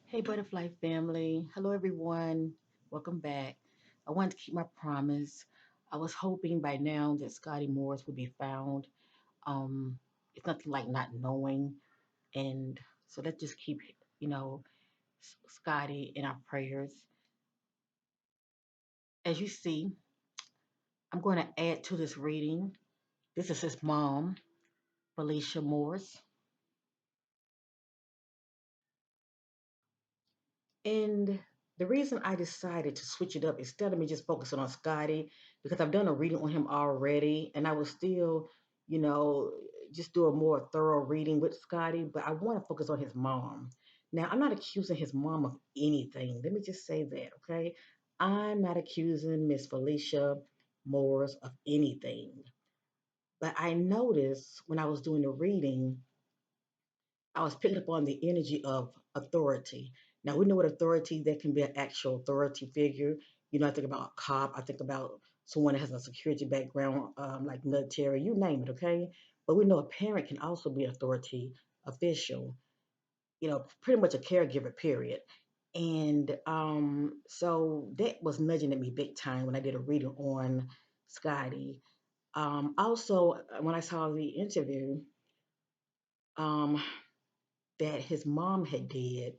Hey, Butterfly family. Hello, everyone. Welcome back. I wanted to keep my promise. I was hoping by now that Scottie Morris would be found. Um, it's nothing like not knowing. And so let's just keep, you know, Scottie in our prayers. As you see, I'm going to add to this reading. This is his mom, Felicia Morris. And the reason I decided to switch it up instead of me just focusing on Scotty, because I've done a reading on him already, and I will still, you know, just do a more thorough reading with Scotty, but I want to focus on his mom. Now, I'm not accusing his mom of anything. Let me just say that, okay? I'm not accusing Miss Felicia Morris of anything. But I noticed when I was doing the reading I was picking up on the energy of authority. Now we know what authority that can be an actual authority figure. I think about a cop. I think about someone that has a security background, like military. You name it, okay. But we know a parent can also be an authority official. Pretty much a caregiver. Period. And so that was nudging at me big time when I did a reading on Scotty. Also, when I saw the interview, um, that his mom had did,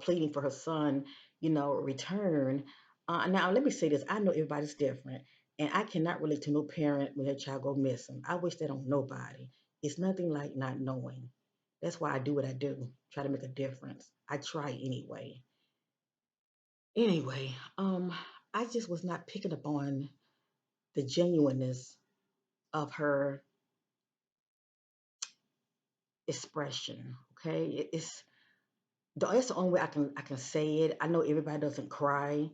pleading for her son, return. Now, let me say this. I know everybody's different, and I cannot relate to no parent when their child go missing. I wish that on nobody. It's nothing like not knowing. That's why I do what I do, try to make a difference. I try anyway. Anyway, I just was not picking up on the genuineness of her expression. Okay, that's the only way I can say it. I know everybody doesn't cry.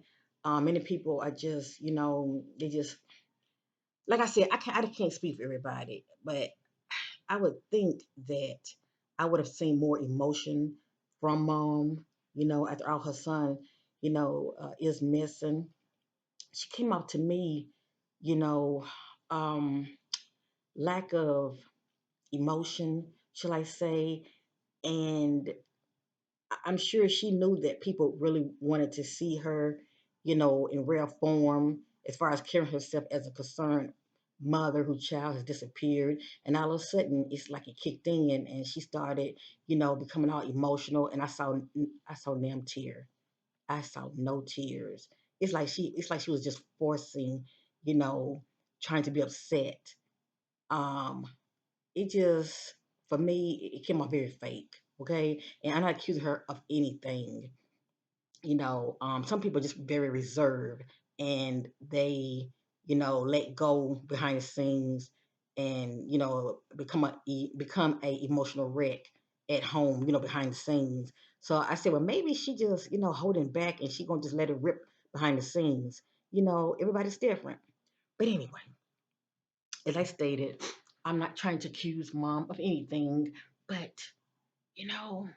Many people are just, they just like I said, I can't speak for everybody, but I would think that I would have seen more emotion from mom, after all her son, is missing. She came out to me, you know, um, lack of emotion, shall I say, and I'm sure she knew that people really wanted to see her, in rare form, as far as carrying herself as a concerned mother whose child has disappeared. And all of a sudden, it's like it kicked in, and she started, becoming all emotional. And I saw damn tear. I saw no tears. It's like she was just forcing, you know, trying to be upset. Um, it just for me it came off very fake. Okay, and I'm not accusing her of anything. Some people are just very reserved, and they let go behind the scenes, and become a emotional wreck at home, behind the scenes. So I said, well, maybe she just holding back, and she gonna just let it rip behind the scenes. Everybody's different. But anyway, as I stated, I'm not trying to accuse mom of anything, but you know,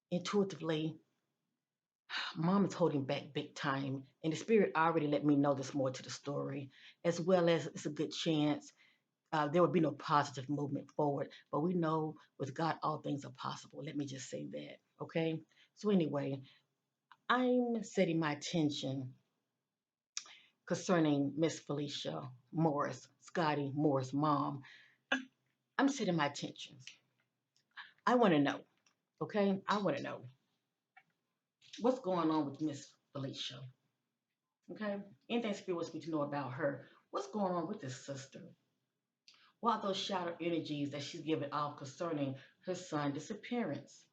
intuitively, mom is holding back big time. And the spirit already let me know there's more to the story, as well as it's a good chance there would be no positive movement forward. But we know with God, all things are possible. Let me just say that. Okay. So, anyway, I'm setting my attention concerning Miss Felicia Morris, Scottie Morris' mom. I'm setting my attention. I want to know. Okay, I want to know what's going on with Miss Felicia. Okay, anything spirit wants me to know about her. What's going on with this sister? What are those shadow energies that she's giving off concerning her son's disappearance?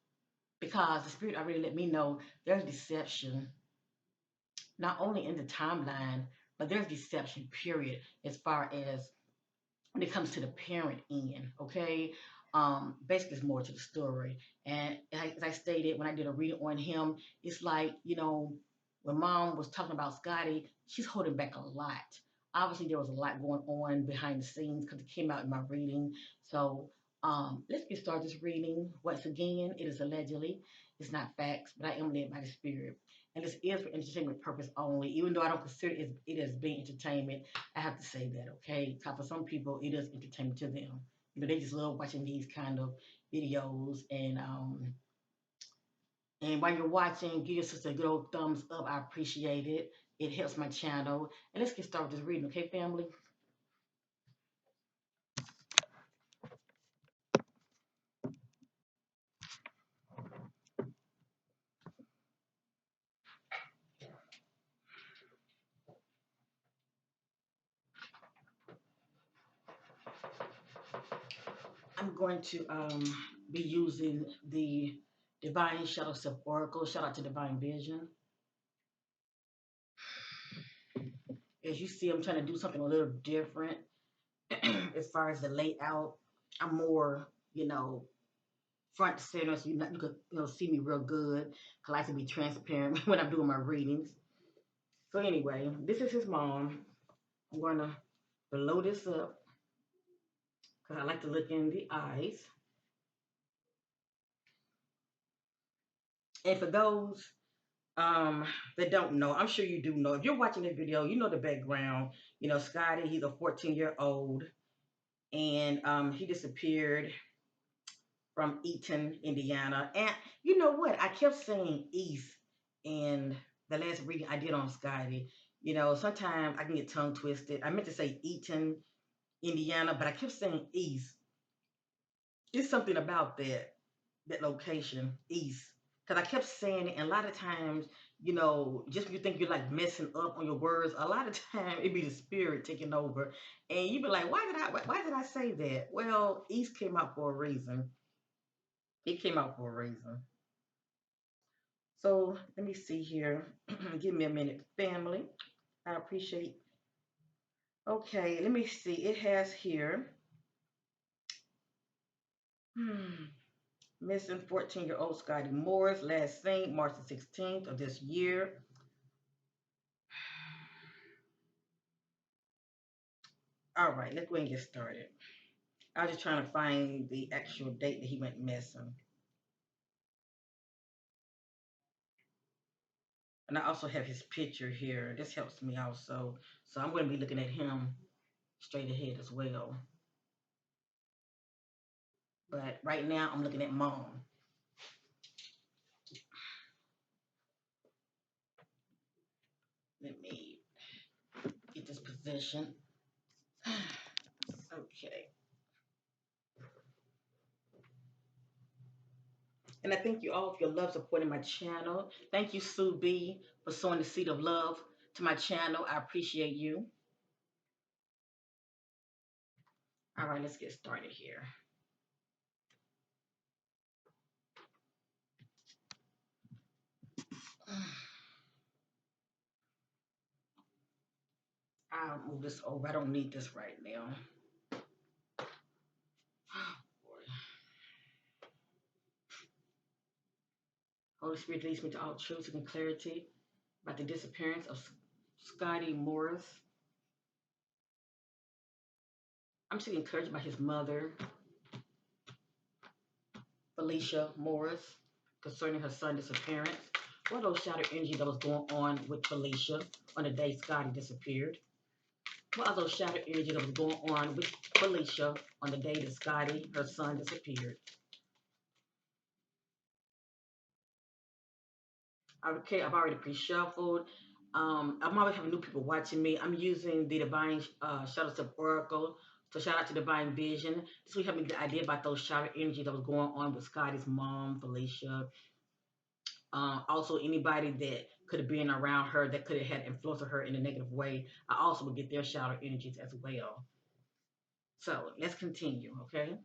Because the spirit already let me know there's deception, not only in the timeline, but there's deception, period, as far as when it comes to the parent end, okay? Basically, there's more to the story. And as I stated, when I did a reading on him, it's like, when mom was talking about Scotty, she's holding back a lot. Obviously, there was a lot going on behind the scenes because it came out in my reading. So let's get started this reading. Once again, it is allegedly, it's not facts, but I am led by the spirit. And this is for entertainment purpose only, even though I don't consider it as being entertainment. I have to say that, okay? Because for some people, it is entertainment to them. They just love watching these kind of videos, And while you're watching, give your sister a good old thumbs up. I appreciate it. It helps my channel. And let's get started with this reading, okay, family? I'm going to be using the Divine Shadow Self Oracle. Shout out to Divine Vision. As you see, I'm trying to do something a little different as far as the layout. I'm more, front center, so you could see me real good. I like to be transparent when I'm doing my readings. So anyway, this is his mom. I'm going to blow this up because I like to look in the eyes. And for those that don't know, I'm sure you do know. If you're watching this video, you know the background. Scottie, he's a 14-year-old, and he disappeared from Eaton, Indiana. And you know what? I kept saying East in the last reading I did on Scottie. Sometimes I can get tongue twisted. I meant to say Eaton, Indiana, but I kept saying East. It's something about that location, East. Because I kept saying it, and a lot of times, just when you think you're like messing up on your words, a lot of time it be the spirit taking over, and you be like, why did I say that? Well, East came out for a reason. It came out for a reason. So let me see here. Give me a minute, family. I appreciate. Okay, let me see. It has here. Missing 14-year-old Scottie Morris, last seen March the 16th of this year. All right, let's go ahead and get started. I was just trying to find the actual date that he went missing. And I also have his picture here. This helps me also. So I'm going to be looking at him straight ahead as well. But right now, I'm looking at mom. Let me get this position. Okay. And I thank you all for your love supporting my channel. Thank you, Sue B, for sowing the seed of love to my channel. I appreciate you. All right, let's get started here. I'll move this over. I don't need this right now. Holy Spirit leads me to all truth and clarity about the disappearance of Scottie Morris. I'm still encouraged by his mother, Felicia Morris, concerning her son's disappearance. What those shadow energy that was going on with Felicia on the day Scottie disappeared? What are those shadow energy that was going on with Felicia on the day that Scottie, her son, disappeared? Okay, I've already pre-shuffled. I'm always having new people watching me. I'm using the Divine Shadow Self Oracle. So shout out to Divine Vision. This will help me get an idea about those shadow energy that was going on with Scottie's mom, Felicia. Also, anybody that could have been around her that could have had influence on her in a negative way. I also would get their shadow energies as well. So let's continue, okay?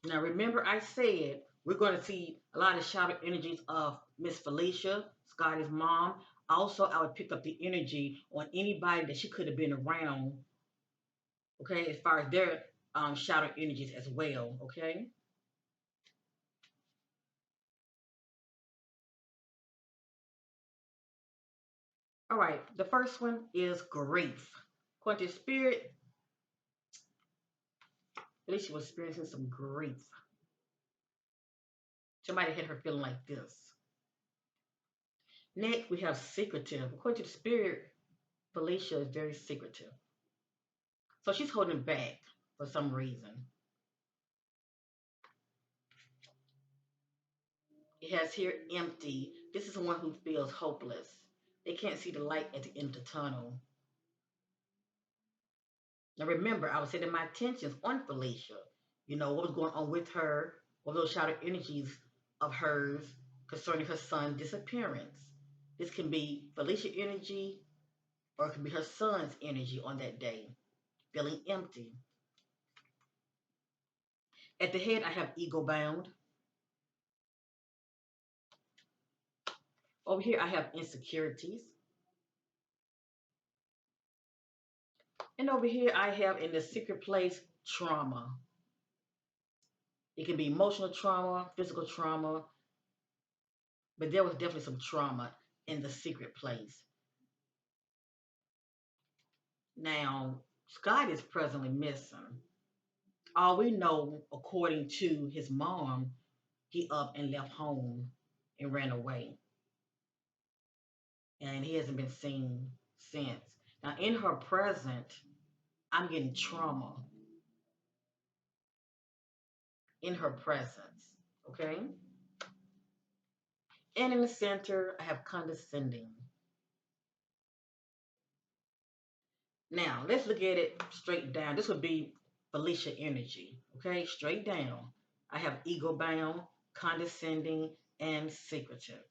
Now, remember, I said we're going to see a lot of shadow energies of Miss Felicia, Scottie's mom. Also, I would pick up the energy on anybody that she could have been around, okay, as far as their shadow energies as well, okay? All right, the first one is grief. Quentin Spirit, Felicia was experiencing some grief. Somebody had her feeling like this. Next, we have secretive. According to the spirit, Felicia is very secretive. So she's holding back for some reason. It has here empty. This is someone who feels hopeless. They can't see the light at the end of the tunnel. Now remember, I was setting my attentions on Felicia. You know, what was going on with her, what those shadow energies of hers concerning her son's disappearance. This can be Felicia energy or it can be her son's energy on that day, feeling empty. At the head, I have ego bound. Over here, I have insecurities. And over here, I have in the secret place, trauma. It can be emotional trauma, physical trauma, but there was definitely some trauma in the secret place. Now, Scott is presently missing. All we know, according to his mom, he up and left home and ran away. And he hasn't been seen since. Now, in her present, I'm getting trauma in her presence. Okay? And in the center, I have condescending. Now, let's look at it straight down. This would be Felicia energy. Okay? Straight down. I have ego bound, condescending, and secretive.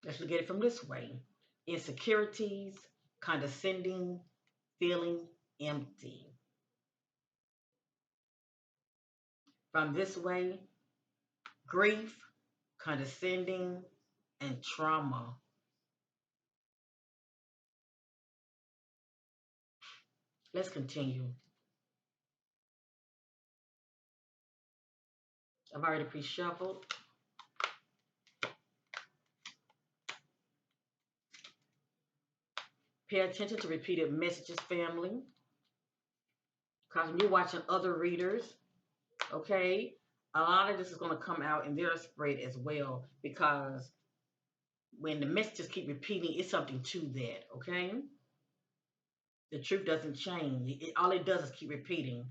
Let's look at it from this way: insecurities, condescending, feeling empty. From this way, grief, condescending, and trauma. Let's continue. I've already pre shuffled. Pay attention to repeated messages, family, because when you're watching other readers, okay, a lot of this is going to come out in their spread as well, because when the messages keep repeating, it's something to that, okay? The truth doesn't change. All it does is keep repeating.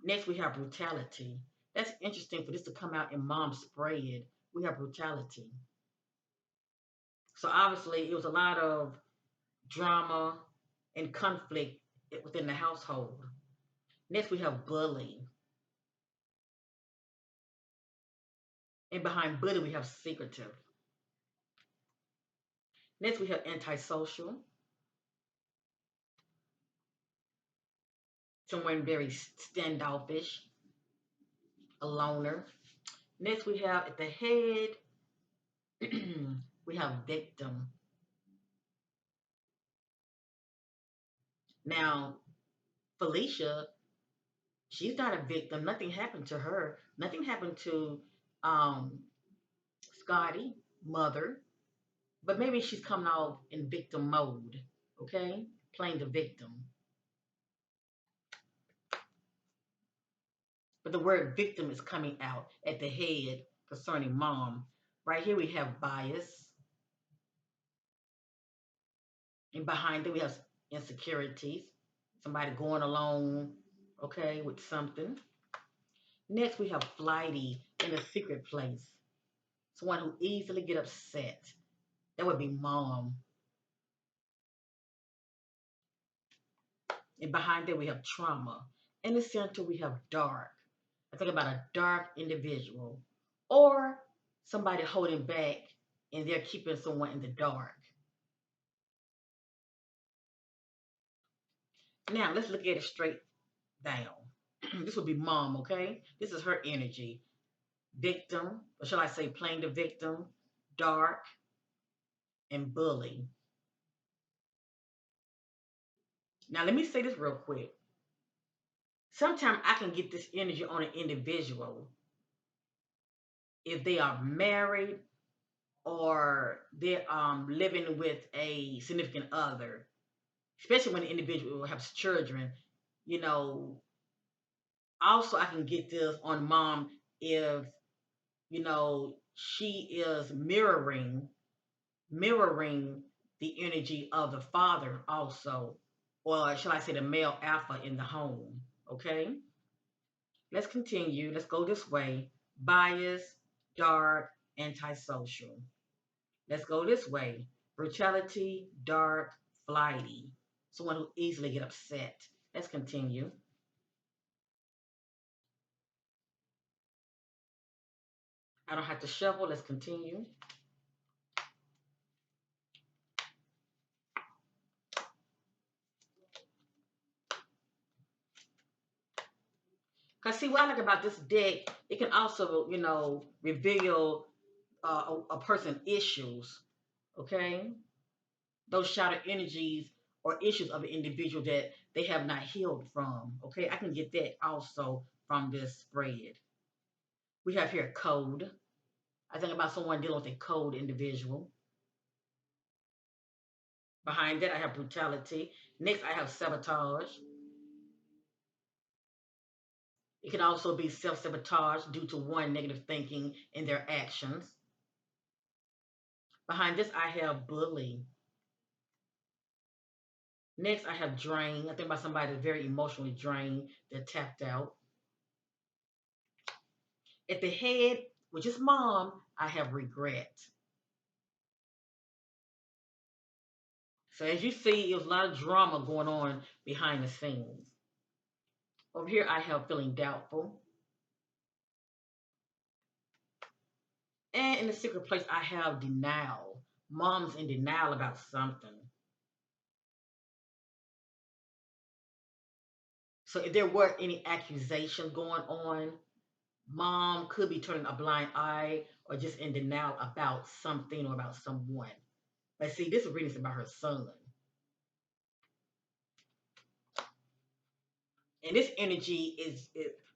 Next, we have brutality. That's interesting for this to come out in mom's spread. We have brutality. So obviously, it was a lot of drama and conflict within the household. Next, we have bully. And behind bully, we have secretive. Next, we have antisocial. Someone very standoffish, a loner. Next, we have at the head, we have victim. Now, Felicia, she's not a victim. Nothing happened to her. Nothing happened to um, Scottie, mother. But maybe she's coming out in victim mode, okay? Playing the victim. But the word victim is coming out at the head concerning mom. Right here we have bias. And behind it we have insecurities. Somebody going along, okay, with something. Next we have flighty in a secret place. Someone who easily get upset. That would be mom. And behind there we have trauma. In the center we have dark. I think about a dark individual or somebody holding back and they're keeping someone in the dark. Now let's look at it straight down. This would be mom, okay? This is her energy. Victim, or shall I say playing the victim, dark, and bully. Now let me say this real quick. Sometimes I can get this energy on an individual if they are married or they're living with a significant other, especially when the individual has children. You know, Also, I can get this on mom if she is mirroring the energy of the father also, or shall I say the male alpha in the home. Okay, let's continue. Let's go this way. Bias, dark, antisocial. Let's go this way. Brutality, dark, flighty. Someone who easily get upset. Let's continue. I don't have to shuffle. Let's continue. Because see, what I like about this deck, it can also, reveal a person's issues. Okay, those shadow energies or issues of an individual that they have not healed from. Okay, I can get that also from this spread. We have here code. I think about someone dealing with a cold individual. Behind that, I have brutality. Next, I have sabotage. It can also be self sabotage due to one negative thinking in their actions. Behind this, I have bully. Next, I have drain. I think about somebody that's very emotionally drained, they're tapped out. At the head, which is mom, I have regret. So as you see, it was a lot of drama going on behind the scenes. Over here, I have feeling doubtful. And in the secret place, I have denial. Mom's in denial about something. So if there were any accusations going on, mom could be turning a blind eye or just in denial about something or about someone. But see, this reading is about her son. And this energy is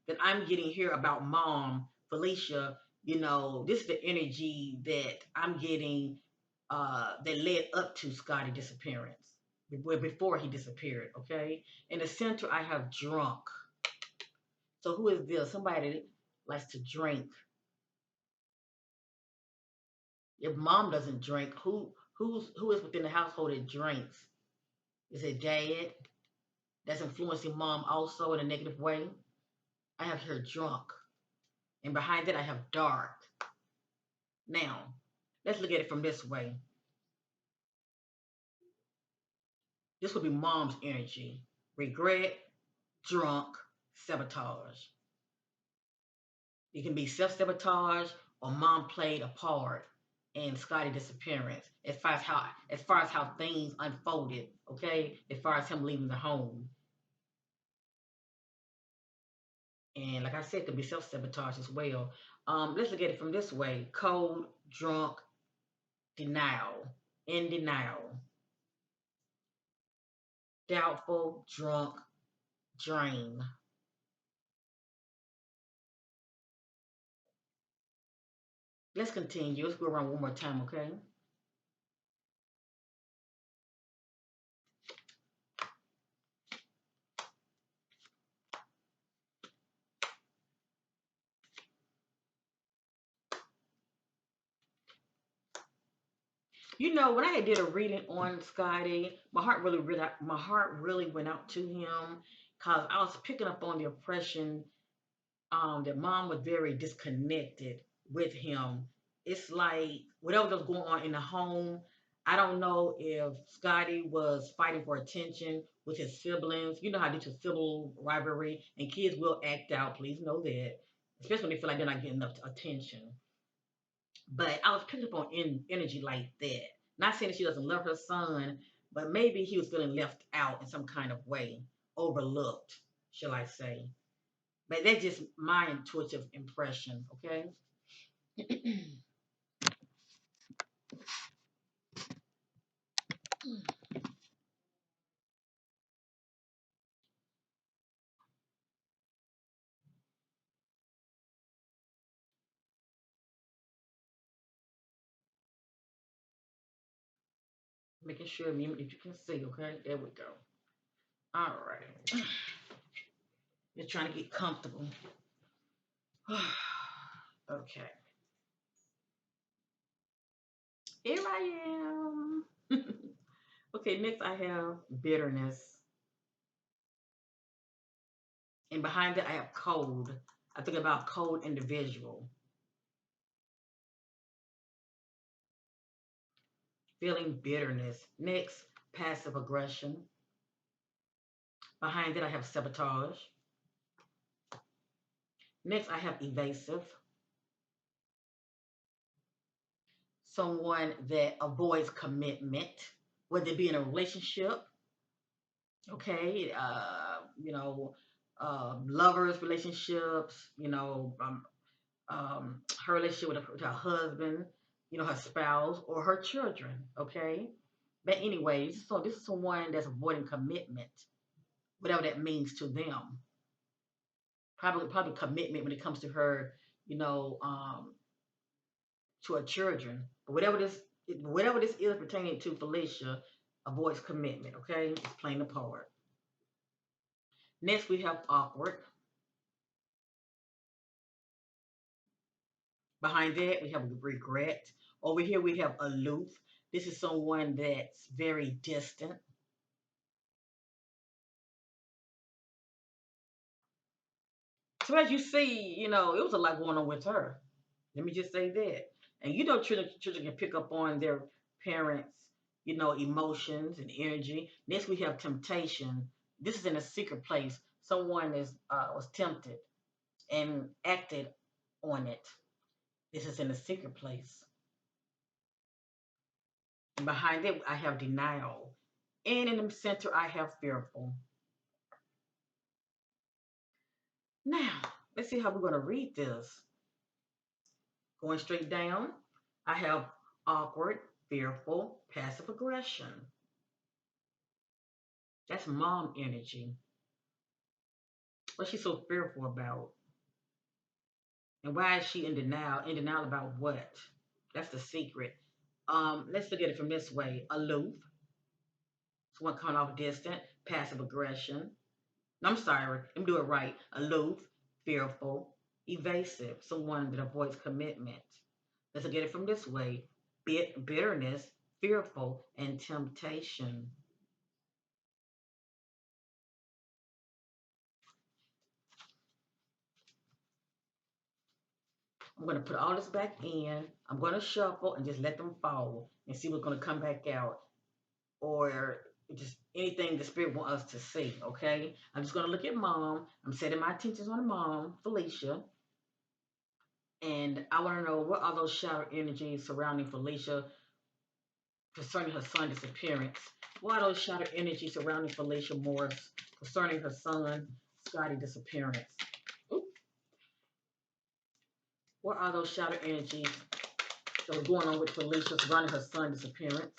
that I'm getting here about mom, Felicia. This is the energy that I'm getting that led up to Scottie disappearance. Before he disappeared, okay? In the center, I have drunk. So who is this? Somebody that likes to drink. If mom doesn't drink, who is within the household that drinks? Is it dad that's influencing mom also in a negative way? I have here drunk. And behind that I have dark. Now, let's look at it from this way. This would be mom's energy. Regret, drunk, sabotage. It can be self-sabotage or mom played a part in Scottie disappearance as far as how things unfolded, okay? As far as him leaving the home. And like I said, it could be self-sabotage as well. Let's look at it from this way. Cold, drunk, denial, in denial, doubtful, drunk, drain. Let's continue. Let's go around one more time, okay? When I did a reading on Scottie, my heart really went out to him because I was picking up on the impression that mom was very disconnected with him. It's like whatever was going on in the home. I don't know if Scottie was fighting for attention with his siblings. You know how due to civil rivalry and kids will act out. Please know that, especially when they feel like they're not getting enough attention. But I was picking up on energy like that. Not saying that she doesn't love her son, but maybe he was feeling left out in some kind of way, overlooked, shall I say. But that's just my intuitive impression, okay? Making sure that you can see, okay? There we go. All right. Just trying to get comfortable. Okay. Here I am. Okay, next I have bitterness. And behind it I have cold. I think about cold individual. Feeling bitterness. Next, passive aggression. Behind it I have sabotage. Next I have evasive. Someone that avoids commitment, whether it be in a relationship, okay, lovers relationships, her relationship with her husband, her spouse or her children, okay. But anyways, so this is someone that's avoiding commitment, whatever that means to them. Probably commitment when it comes to her, you know, um, to her children. But whatever this is pertaining to Felicia, avoids commitment. Okay, it's playing the part. Next, we have awkward. Behind that, we have regret. Over here, we have aloof. This is someone that's very distant. So as you see, it was a lot going on with her. Let me just say that. And children can pick up on their parents, emotions and energy. Next, we have temptation. This is in a secret place. Someone was tempted and acted on it. This is in a secret place. And behind it, I have denial. And in the center, I have fearful. Now, let's see how we're going to read this. Going straight down, I have awkward, fearful, passive aggression. That's mom energy. What's she so fearful about? And why is she in denial? In denial about what? That's the secret. Let's look at it from this way. Aloof, someone coming off distant, passive aggression. No, I'm sorry, let me do it right. Aloof, fearful, evasive, someone that avoids commitment. Let's look at it from this way. Bitterness, fearful, and temptation. I'm going to put all this back in. I'm going to shuffle and just let them fall and see what's going to come back out, or just anything the spirit wants us to see, okay? I'm just going to look at mom. I'm setting my attentions on mom, Felicia. And I want to know, what are those shadow energies surrounding Felicia concerning her son's disappearance? What are those shadow energies surrounding Felicia Morris concerning her son, Scottie disappearance? Ooh. What are those shadow energies that were going on with Felicia surrounding her son's disappearance?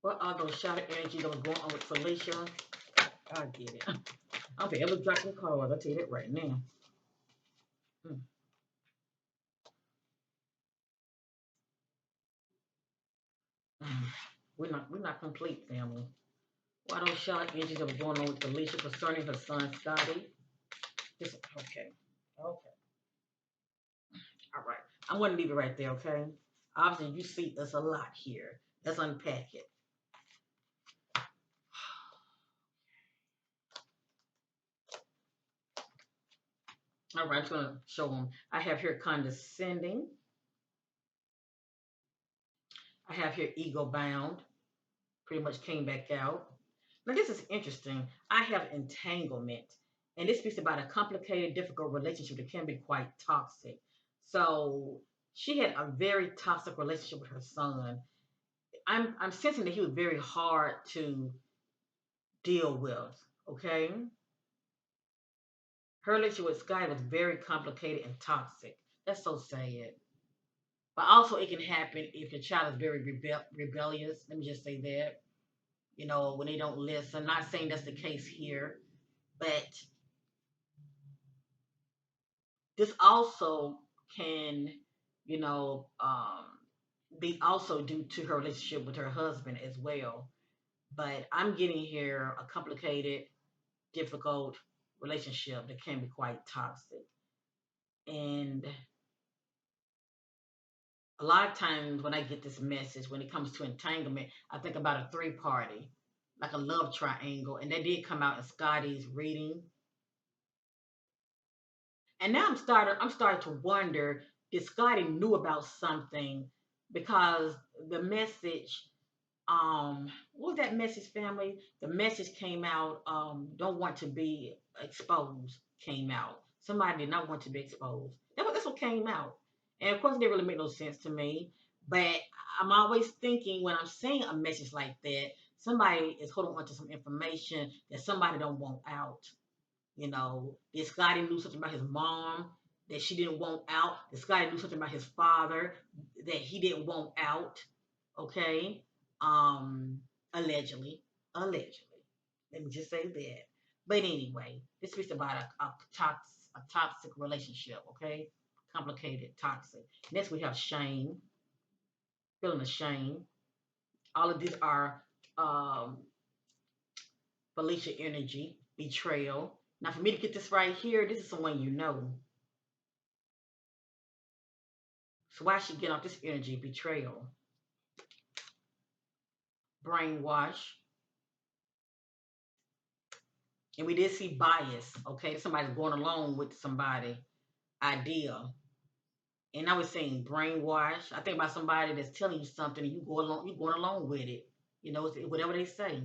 What are those shadow energies that were going on with Felicia? I get it. I'll be able to drop some cards. I'll tell you that right now. Hmm. Mm. We're not complete, family. What are those shadow energies that were going on with Felicia concerning her son Scottie? Okay. Okay. All right. I'm going to leave it right there, okay? Obviously, you see there's a lot here. Let's unpack it. All right, I'm just going to show them. I have here condescending. I have here ego bound. Pretty much came back out. Now, this is interesting. I have entanglement. And this speaks about a complicated, difficult relationship that can be quite toxic. So, she had a very toxic relationship with her son. I'm sensing that he was very hard to deal with. Okay, her relationship with Sky was very complicated and toxic. That's so sad. But also, it can happen if your child is very rebellious. Let me just say that. When they don't listen. Not saying that's the case here, but this also can, you know, be also due to her relationship with her husband as well. But I'm getting here a complicated, difficult relationship that can be quite toxic. And a lot of times when I get this message, when it comes to entanglement, I think about a three party, like a love triangle. And that did come out in Scottie's reading. And now I'm starting to wonder, did Scottie knew about something, because the message, what was that message, family? The message came out, don't want to be exposed, came out. Somebody did not want to be exposed. That's what came out. And of course it didn't really make no sense to me. But I'm always thinking, when I'm saying a message like that, somebody is holding on to some information that somebody don't want out. That Scottie knew something about his mom that she didn't want out. That Scottie knew something about his father that he didn't want out. Okay. Allegedly. Allegedly. Let me just say that. But anyway, this speaks about a toxic relationship. Okay. Complicated, toxic. Next, we have shame, feeling ashamed. All of these are um, Felicia energy, betrayal. Now, for me to get this right here, this is someone you know. So why she get off this energy? Betrayal, brainwash, and we did see bias. Okay, somebody's going along with somebody idea, and I was saying brainwash. I think about somebody that's telling you something, and you go along, you going along with it. Whatever they say.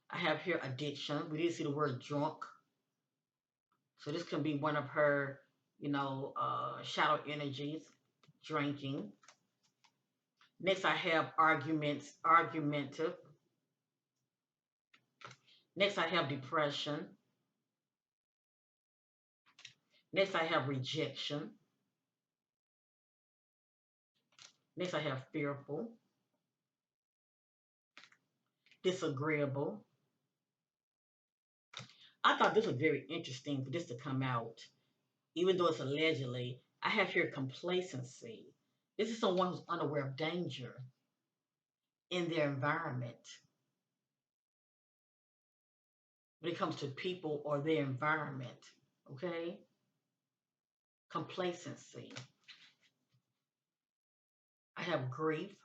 I have here addiction. We did see the word drunk, so this can be one of her, shadow energies, drinking. Next, I have argumentative. Next, I have depression. Next, I have rejection. Next, I have fearful, disagreeable. I thought this was very interesting for this to come out, even though it's allegedly. I have here complacency. This is someone who's unaware of danger in their environment when it comes to people or their environment. Okay? Complacency. I have grief,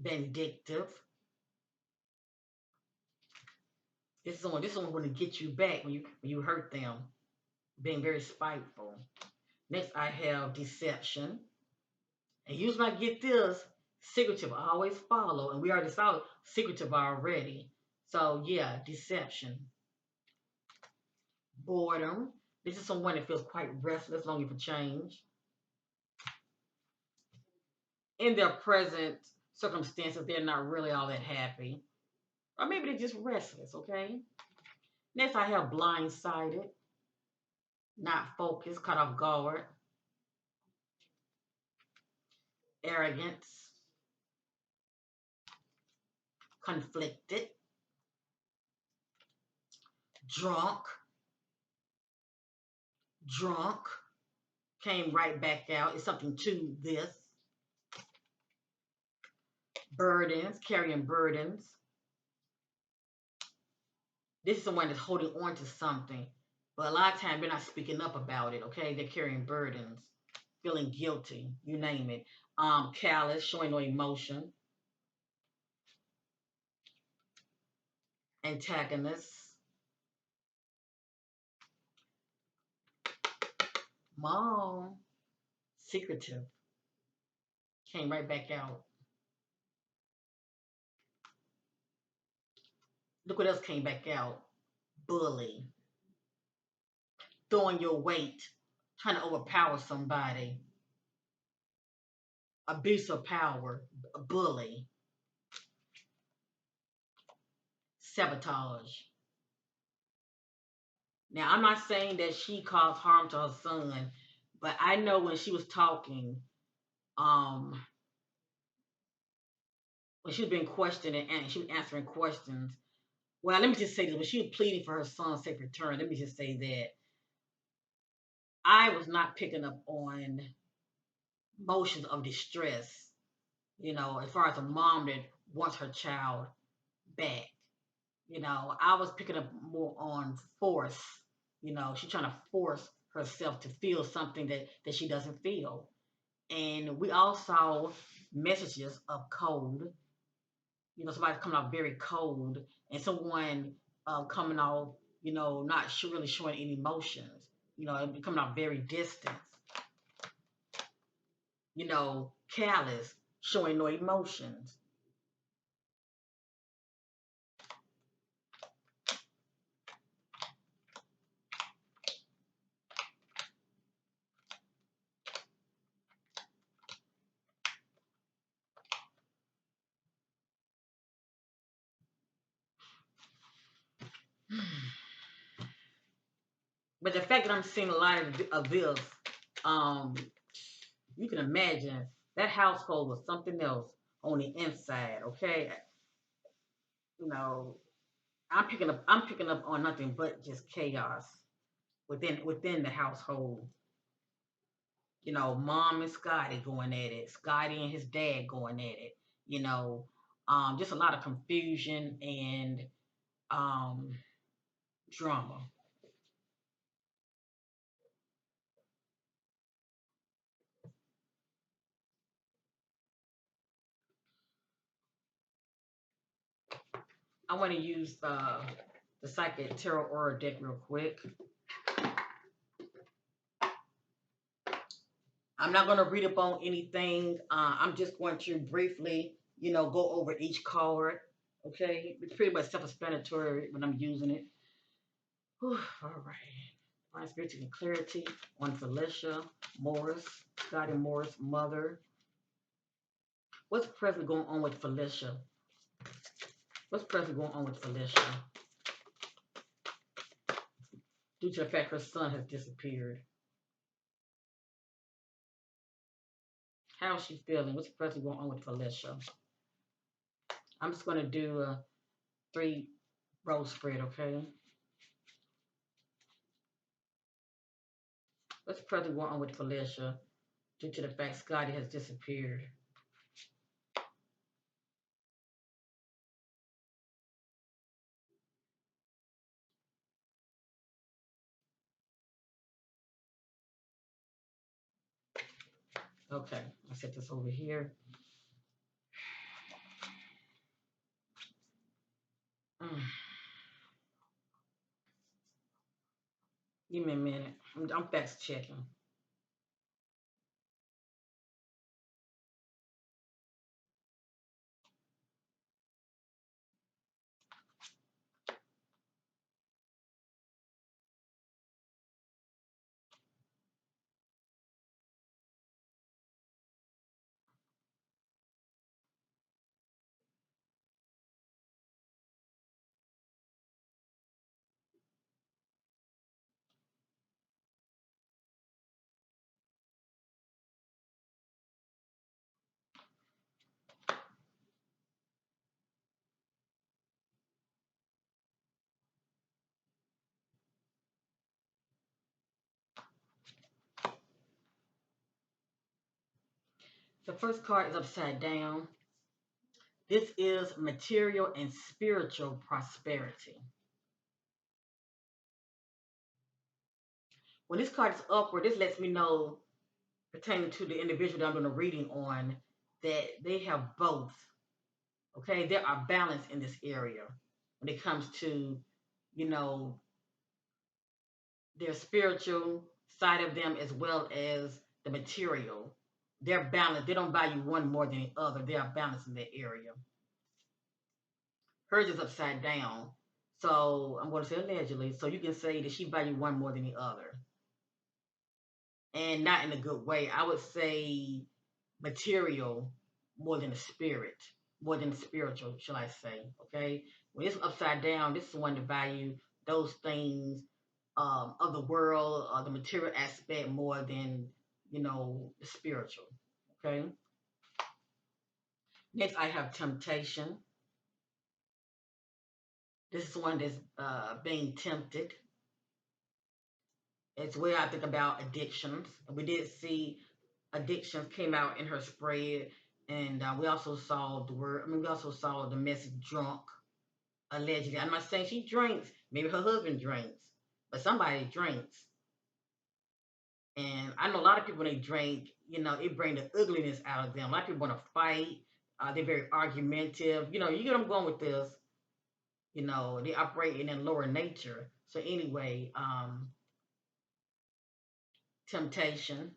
vindictive. This is someone going to get you back when you hurt them, being very spiteful. Next, I have deception. And usually I get this, secretive I always follow. And we already saw secretive already. So yeah, deception. Boredom. This is someone that feels quite restless, longing for change. In their present circumstances, they're not really all that happy. Or maybe they're just restless, okay? Next, I have blindsided, not focused, caught off guard, arrogance, conflicted, drunk, drunk, came right back out. It's something to this. Burdens, carrying burdens. This is someone that's holding on to something, but a lot of times they're not speaking up about it. Okay, they're carrying burdens, feeling guilty, you name it. Callous, showing no emotion. Antagonist, mom, secretive, came right back out. Look what else came back out. Bully, throwing your weight, trying to overpower somebody. Abuse of power, bully, sabotage. Now, I'm not saying that she caused harm to her son, but I know when she was talking, um, when she was being questioned and she was answering questions. Well, let me just say this: when she was pleading for her son's safe return, let me just say that I was not picking up on motions of distress, as far as a mom that wants her child back. I was picking up more on force. She's trying to force herself to feel something that she doesn't feel. And we all saw messages of cold, somebody coming off very cold, and someone coming off, not really showing any emotions, coming off very distant, callous, showing no emotions. But the fact that I'm seeing a lot of this, um, you can imagine that household was something else on the inside. Okay, you know, I'm picking up on nothing but just chaos within the household. Mom and Scottie going at it, Scottie and his dad going at it. You know, just a lot of confusion and um, drama. I want to use the Psychic Tarot Aura deck real quick. I'm not going to read up on anything. I'm just going to briefly, go over each card. Okay, it's pretty much self-explanatory when I'm using it. Whew, all right. Find spiritual clarity on Felicia Morris, Scottie Morris' mother. What's presently going on with Felicia? What's presently going on with Felicia? Due to the fact her son has disappeared. How is she feeling? What's presently going on with Felicia? I'm just going to do a 3 row spread, okay? What's presently going on with Felicia due to the fact Scottie has disappeared? Okay, I set this over here. Mm, give me a minute. I'm fact checking. The first card is upside down. This is material and spiritual prosperity. When this card is upward, this lets me know, pertaining to the individual that I'm doing a reading on, that they have both. Okay, there are balance in this area when it comes to, you know, their spiritual side of them as well as the material. They're balanced. They don't value one more than the other. They are balanced in that area. Hers is upside down. So I'm going to say allegedly. So you can say that she value one more than the other. And not in a good way. I would say material more than the spirit, more than the spiritual, shall I say. Okay. When it's upside down, this is one to value those things of the world, the material aspect more than, the spiritual. Okay. Next, I have temptation. This is one that's being tempted. As well, I think about addictions. We did see addictions came out in her spread, and we also saw the word. I mean, we also saw the message drunk. Allegedly, I'm not saying she drinks. Maybe her husband drinks, but somebody drinks. And I know a lot of people when they drink, it bring the ugliness out of them. A lot of people want to fight. They're very argumentative. You get them going with this. They operate in a lower nature. So anyway, temptation.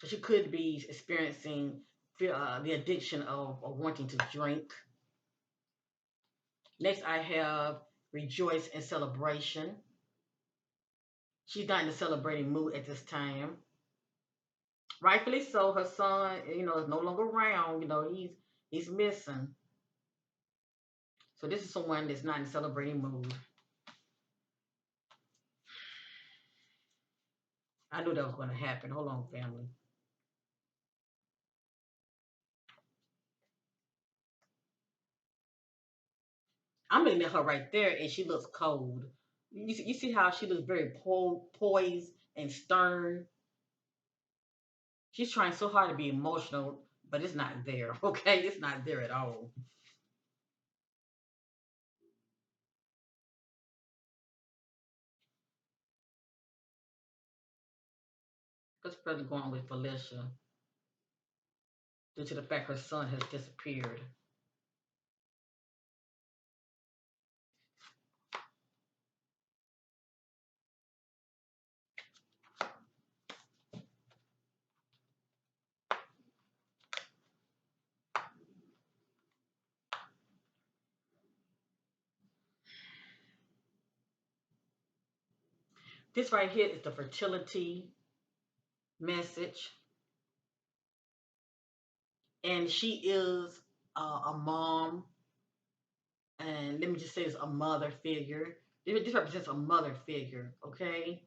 So she could be experiencing the addiction of wanting to drink. Next, I have rejoice and celebration. She's not in a celebrating mood at this time. Rightfully so. Her son, is no longer around. He's missing. So this is someone that's not in a celebrating mood. I knew that was going to happen. Hold on, family. I'm looking at her right there, and she looks cold. You see how she looks very poised and stern. She's trying so hard to be emotional, but it's not there. Okay, it's not there at all. What's probably going on with Felicia due to the fact her son has disappeared. This right here is the fertility message, and she is a mom, and let me just say it's a mother figure. This represents a mother figure, okay?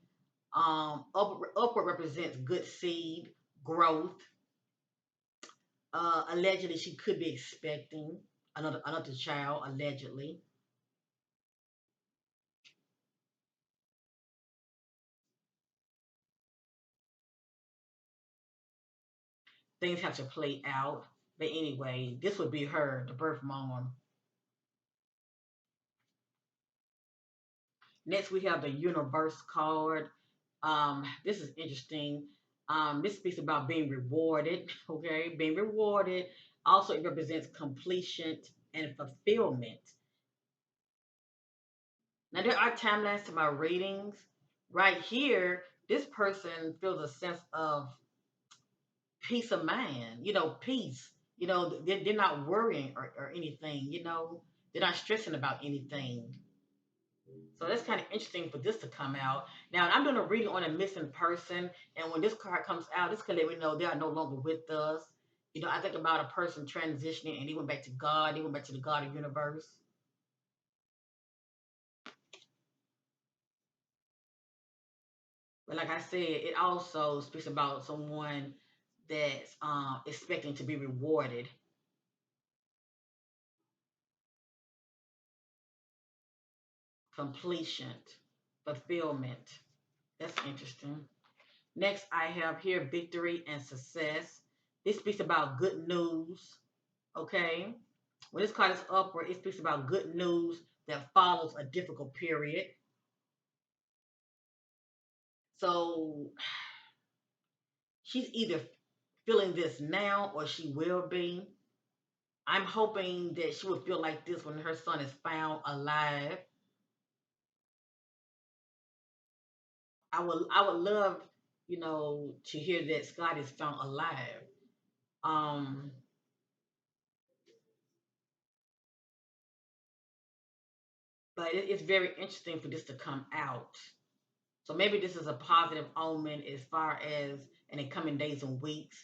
Upward represents good seed, growth. Allegedly, she could be expecting another child. Allegedly, things have to play out. But anyway, this would be her, the birth mom. Next, we have the universe card. This is interesting. This speaks about being rewarded. Okay, being rewarded. Also, it represents completion and fulfillment. Now, there are timelines to my readings. Right here, this person feels a sense of peace of mind, peace. They're not worrying or anything, they're not stressing about anything. So that's kind of interesting for this to come out. Now, I'm doing a reading on a missing person, and when this card comes out, this can let me know they are no longer with us. I think about a person transitioning and he went back to God, he went back to the God of the universe. But like I said, it also speaks about someone that's expecting to be rewarded. Completion, fulfillment. That's interesting. Next, I have here victory and success. This speaks about good news. Okay. When this card is upward, it speaks about good news that follows a difficult period. So she's either feeling this now or she will be. I'm hoping that she will feel like this when her son is found alive. I would love, to hear that Scott is found alive. Um, but it's very interesting for this to come out. So maybe this is a positive omen as far as in the coming days and weeks.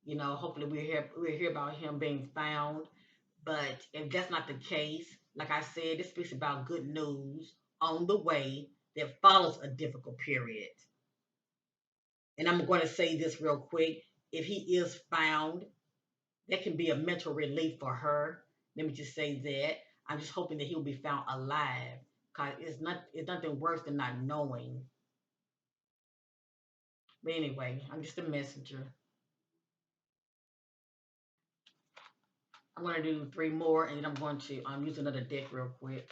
Hopefully we'll hear about him being found. But if that's not the case, like I said, this speaks about good news on the way that follows a difficult period. And I'm going to say this real quick. If he is found, that can be a mental relief for her. Let me just say that. I'm just hoping that he'll be found alive. Cause it's nothing worse than not knowing. But anyway, I'm just a messenger. I'm going to do three more, and then I'm going to use another deck real quick.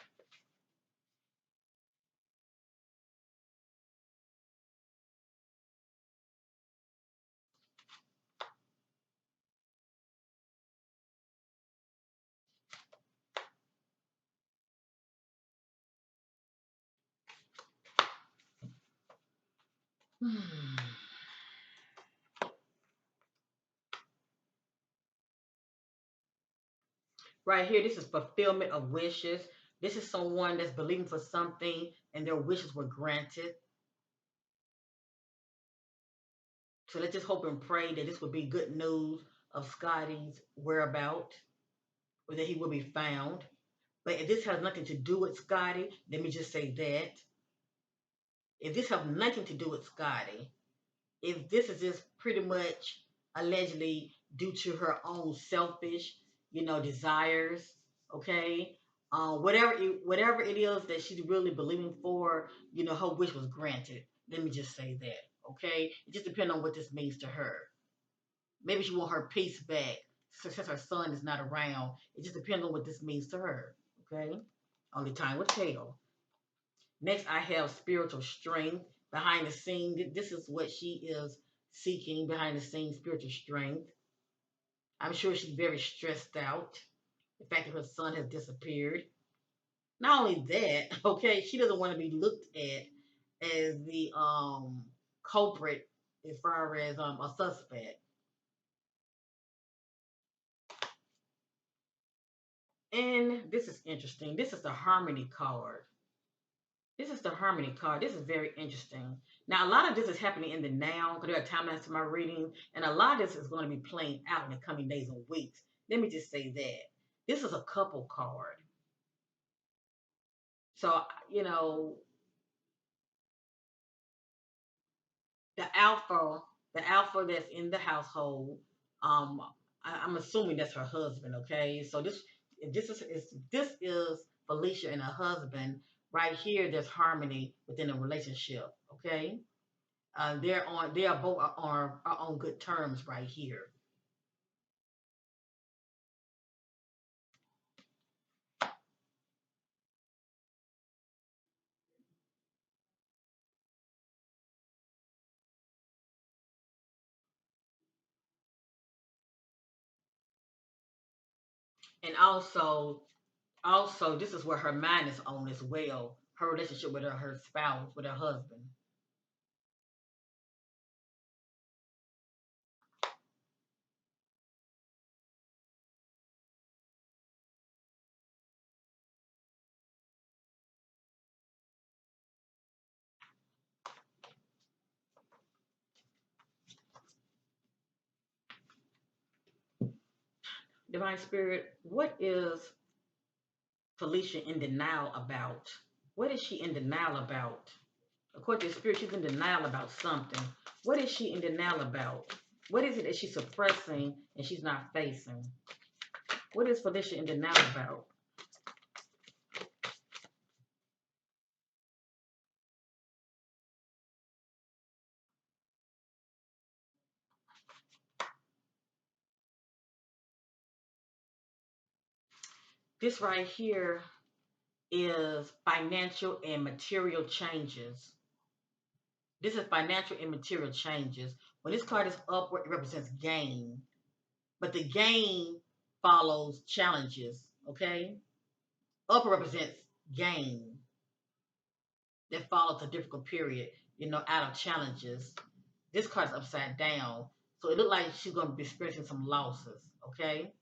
Right here, this is fulfillment of wishes. This is someone that's believing for something and their wishes were granted. So let's just hope and pray that this would be good news of Scottie's whereabouts or that he will be found. But if this has nothing to do with Scottie, let me just say that. If this has nothing to do with Scottie, if this is just pretty much allegedly due to her own selfish, desires, okay, whatever it is that she's really believing for, her wish was granted. Let me just say that, okay. It just depends on what this means to her. Maybe she want her peace back since her son is not around. It just depends on what this means to her, okay. Only time will tell. Next, I have spiritual strength behind the scene. This is what she is seeking behind the scenes, spiritual strength. I'm sure she's very stressed out. The fact that her son has disappeared. Not only that, okay, she doesn't want to be looked at as the culprit as far as a suspect. And this is interesting. This is the harmony card. This is the harmony card. This is very interesting. Now, a lot of this is happening in the now because there are timelines to my reading, and a lot of this is going to be playing out in the coming days and weeks. Let me just say that. This is a couple card. So, the alpha, the alpha that's in the household, um, I'm assuming that's her husband, okay? So this is Felicia and her husband. Right here, there's harmony within a relationship, okay? They are both are on good terms right here. And also this is where her mind is on as well. Her relationship with her spouse, with her husband. Divine Spirit, what is Felicia in denial about? What is she in denial about? According to the Spirit, she's in denial about something. What is she in denial about? What is it that she's suppressing and she's not facing? What is Felicia in denial about? This right here is financial and material changes. This is financial and material changes. When this card is upward, it represents gain, but the gain follows challenges. Okay, upward represents gain that follows a difficult period. Out of challenges. This card is upside down, so it looks like she's going to be experiencing some losses. Okay,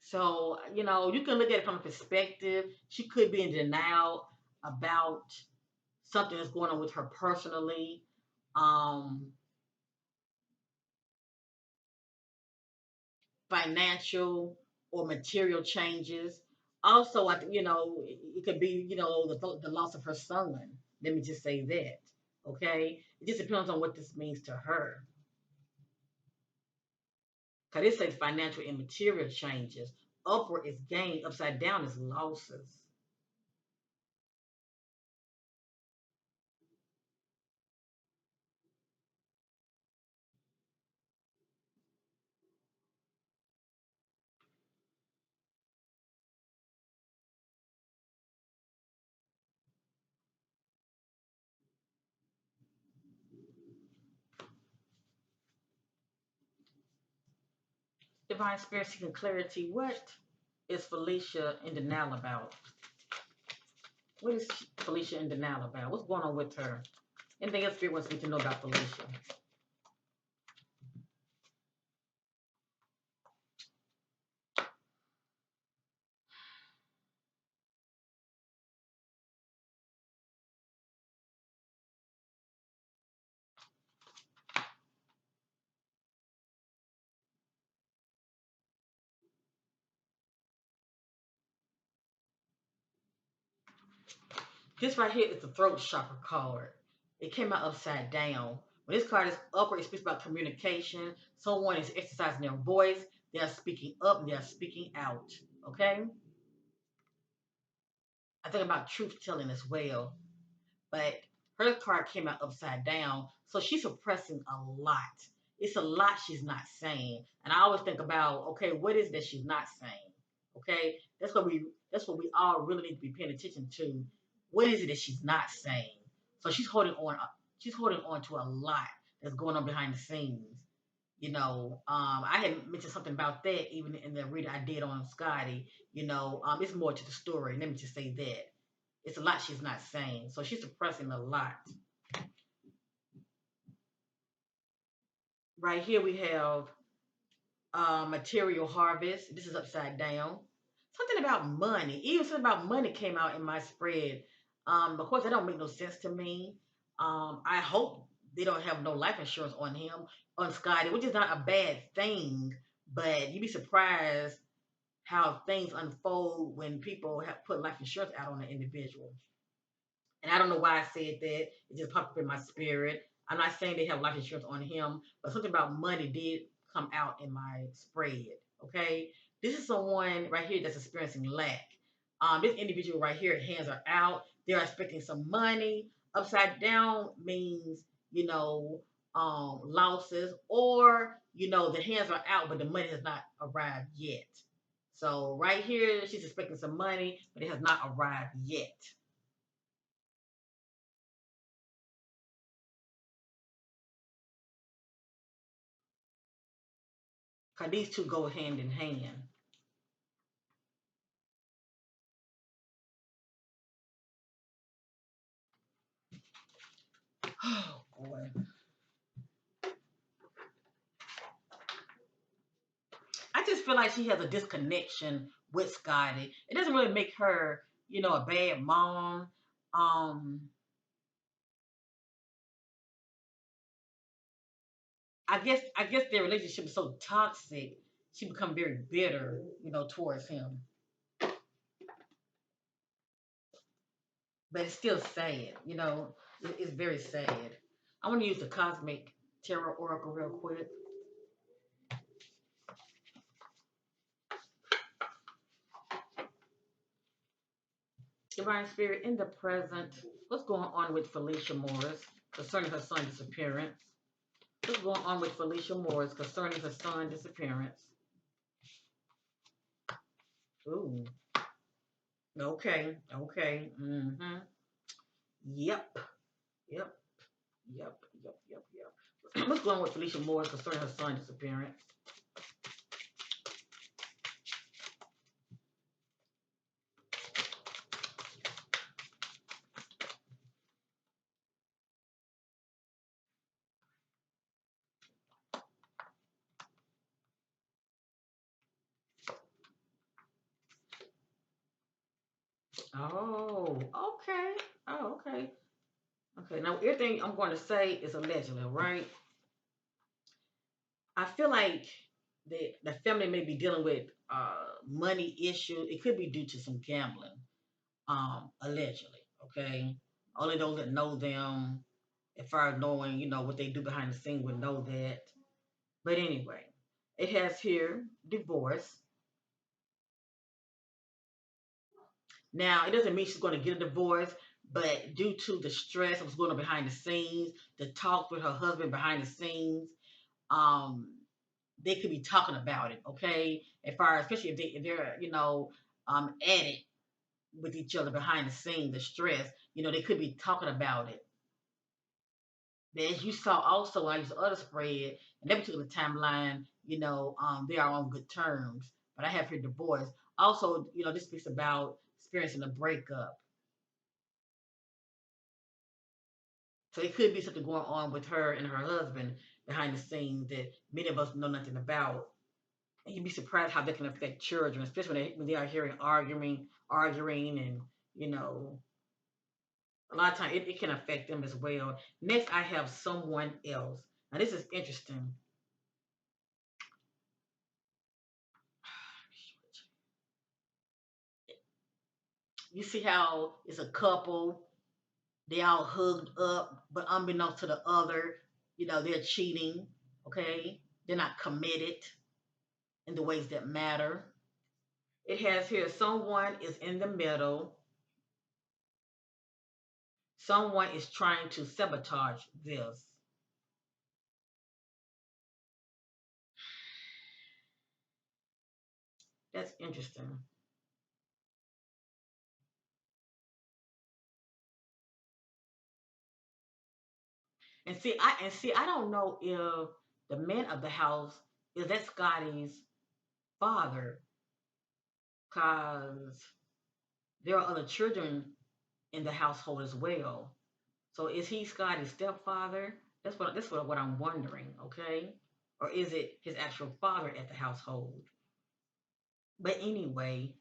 so you can look at it from a perspective. She could be in denial about something that's going on with her personally. Um, Financial or material changes. Also, it could be, the loss of her son. Let me just say that. Okay, it just depends on what this means to her. Because it says financial and material changes. Upward is gain, upside down is losses. Divine Spirit seeking clarity. What is Felicia in denial about? What is Felicia in denial about? What's going on with her? Anything else Spirit wants me to know about Felicia? This right here is the throat chakra card. It came out upside down. When this card is upward, it speaks about communication. Someone is exercising their voice. They are speaking up and they are speaking out. Okay? I think about truth telling as well. But her card came out upside down. So she's suppressing a lot. It's a lot she's not saying. And I always think about, okay, what is that she's not saying? Okay? That's what we all really need to be paying attention to. What is it that she's not saying? So she's holding on to a lot that's going on behind the scenes. I had mentioned something about that even in the read I did on Scottie. It's more to the story. Let me just say that. It's a lot she's not saying. So she's suppressing a lot. Right here we have material harvest. This is upside down. Something about money. Even something about money came out in my spread. Of course, that don't make no sense to me. I hope they don't have no life insurance on him, on Scottie, which is not a bad thing. But you'd be surprised how things unfold when people have put life insurance out on an individual. And I don't know why I said that. It just popped up in my spirit. I'm not saying they have life insurance on him, but something about money did come out in my spread. Okay, this is someone right here that's experiencing lack. This individual right here, hands are out. They're expecting some money. Upside down means losses, or the hands are out, but the money has not arrived yet. So right here, she's expecting some money, but it has not arrived yet. Cause these two go hand in hand. Oh boy. I just feel like she has a disconnection with Scottie. It doesn't really make her, a bad mom. Um, I guess their relationship is so toxic, she become very bitter, towards him. But it's still sad, it's very sad. I want to use the cosmic tarot oracle real quick. Divine Spirit, in the present, what's going on with Felicia Morris concerning her son's disappearance? What's going on with Felicia Morris concerning her son's disappearance? Ooh, okay, okay. Mm-hmm. Yep, yep, yep, yep, yep, yep. What's going on with Felicia Morris concerning her son's disappearance? Oh, okay. Oh, okay. Okay. Now, everything I'm going to say is allegedly, right? I feel like the family may be dealing with money issues. It could be due to some gambling, allegedly. Okay, only those that know them, as far as knowing, what they do behind the scene, would know that. But anyway, it has here divorce. Now, it doesn't mean she's going to get a divorce, but due to the stress of what's going on behind the scenes, the talk with her husband behind the scenes, um, they could be talking about it. Okay, as far especially if they're at it with each other behind the scenes, the stress, they could be talking about it. As you saw also on this other spread, and that particular timeline, they are on good terms. But I have here divorce. Also, this speaks about experiencing a breakup. So it could be something going on with her and her husband behind the scenes that many of us know nothing about. And you'd be surprised how that can affect children, especially when they are hearing arguing, and you know, a lot of times it can affect them as well. Next, I have someone else. Now this is interesting. You see how it's a couple, they all hugged up, but unbeknownst to the other, they're cheating. Okay, they're not committed in the ways that matter. It has here someone is in the middle, someone is trying to sabotage this. That's interesting. And see, I don't know if the man of the house is that Scottie's father, because there are other children in the household as well. So is he Scottie's stepfather? That's what I'm wondering. Okay, or is it his actual father at the household? But anyway,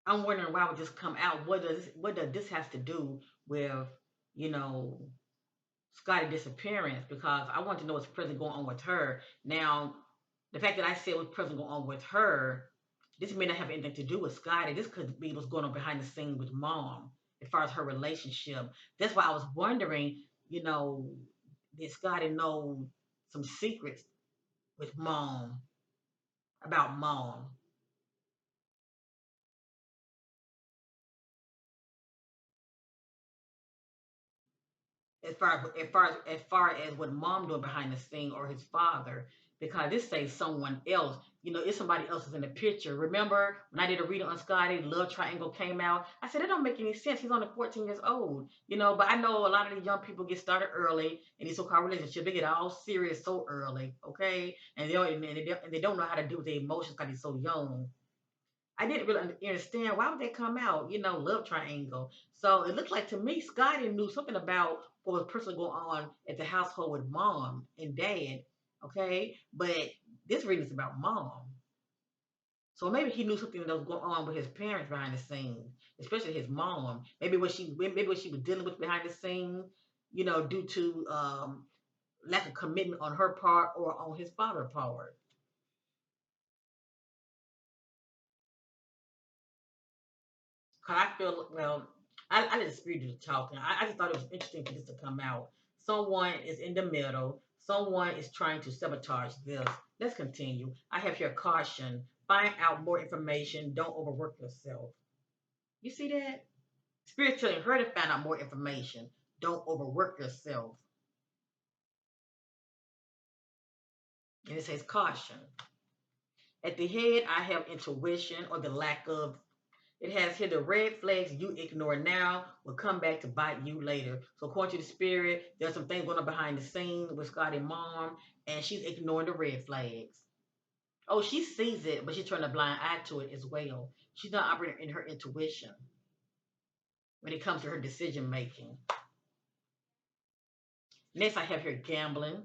I'm wondering why would this come out? What does this have to do with you know Scottie disappearance? Because I want to know what's present going on with her. Now, the fact that I said what's present going on with her, this may not have anything to do with Scottie. This could be what's going on behind the scene with mom as far as her relationship. That's why I was wondering, you know, did Scottie know some secrets with mom about mom? As far as what mom doing behind the scene or his father, because this says someone else. If somebody else is in the picture. Remember when I did a reading on Scottie, Love Triangle came out. I said it don't make any sense. He's only 14 years old. But I know a lot of these young people get started early in these so-called relationships. They get all serious so early, okay? And they don't know how to deal with their emotions because they're so young. I didn't really understand why would they come out, love triangle. So it looked like to me Scottie knew something about what was personally going on at the household with mom and dad. Okay, but this reading is about mom. So maybe he knew something that was going on with his parents behind the scenes, especially his mom. Maybe what she was dealing with behind the scenes, due to lack of commitment on her part or on his father's part. Cause I feel well. I didn't disagree to the talking. I just thought it was interesting for this to come out. Someone is in the middle. Someone is trying to sabotage this. Let's continue. I have here caution. Find out more information. Don't overwork yourself. You see that? Spirit telling her to find out more information. Don't overwork yourself. And it says caution. At the head, I have intuition or the lack of. It has here the red flags you ignore now will come back to bite you later. So according to the spirit, there's some things going on behind the scenes with Scottie mom, and she's ignoring the red flags. Oh, she sees it, but she's turning a blind eye to it as well. She's not operating in her intuition when it comes to her decision making. Next, I have here gambling,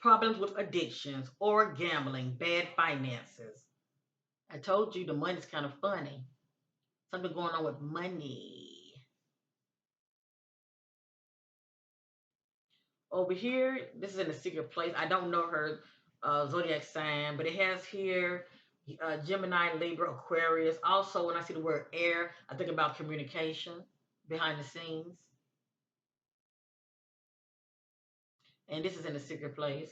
problems with addictions or gambling, bad finances. I told you the money's kind of funny. Something going on with money. Over here, this is in a secret place. I don't know her zodiac sign, but it has here Gemini, Libra, Aquarius. Also, when I see the word air, I think about communication behind the scenes. And this is in a secret place.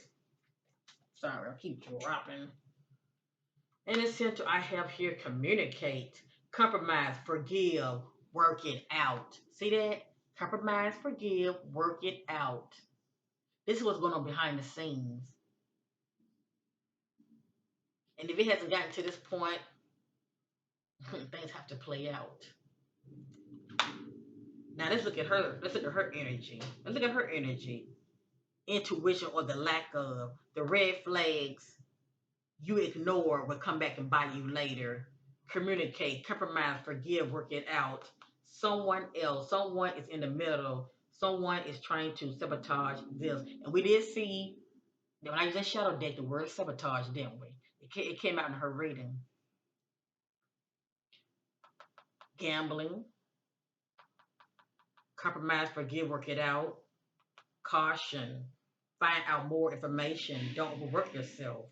Sorry, I keep dropping. In the center, I have here communicate, compromise, forgive, work it out. See that? Compromise, forgive, work it out. This is what's going on behind the scenes. And if it hasn't gotten to this point, Things have to play out. Now let's look at her. Let's look at her energy. Let's look at her energy. Intuition or the lack of the red flags you ignore will come back and bite you later. Communicate, compromise, forgive, work it out. Someone else, someone is in the middle. Someone is trying to sabotage this. And we did see that when I just shadow deck the word sabotage, didn't we? It came out in her reading. Gambling, compromise, forgive, work it out. Caution, find out more information. Don't overwork yourself.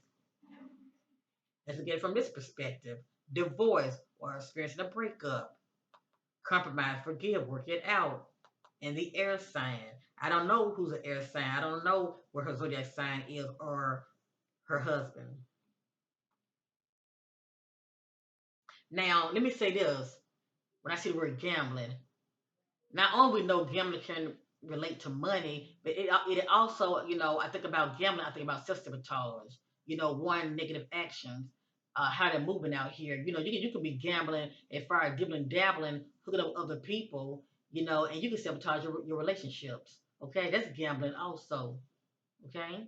Let's look at it from this perspective. Divorce or experiencing a breakup. Compromise, forgive, work it out. And the air sign. I don't know who's an air sign. I don't know where her zodiac sign is or her husband. Now, let me say this. When I see the word gambling, not only we know gambling can relate to money, but it also, I think about gambling, I think about self-sabotage, one negative actions, how they're moving out here. You could be gambling as far as dibbling, dabbling, hooking up with other people, and you can sabotage your relationships. Okay, that's gambling also. Okay,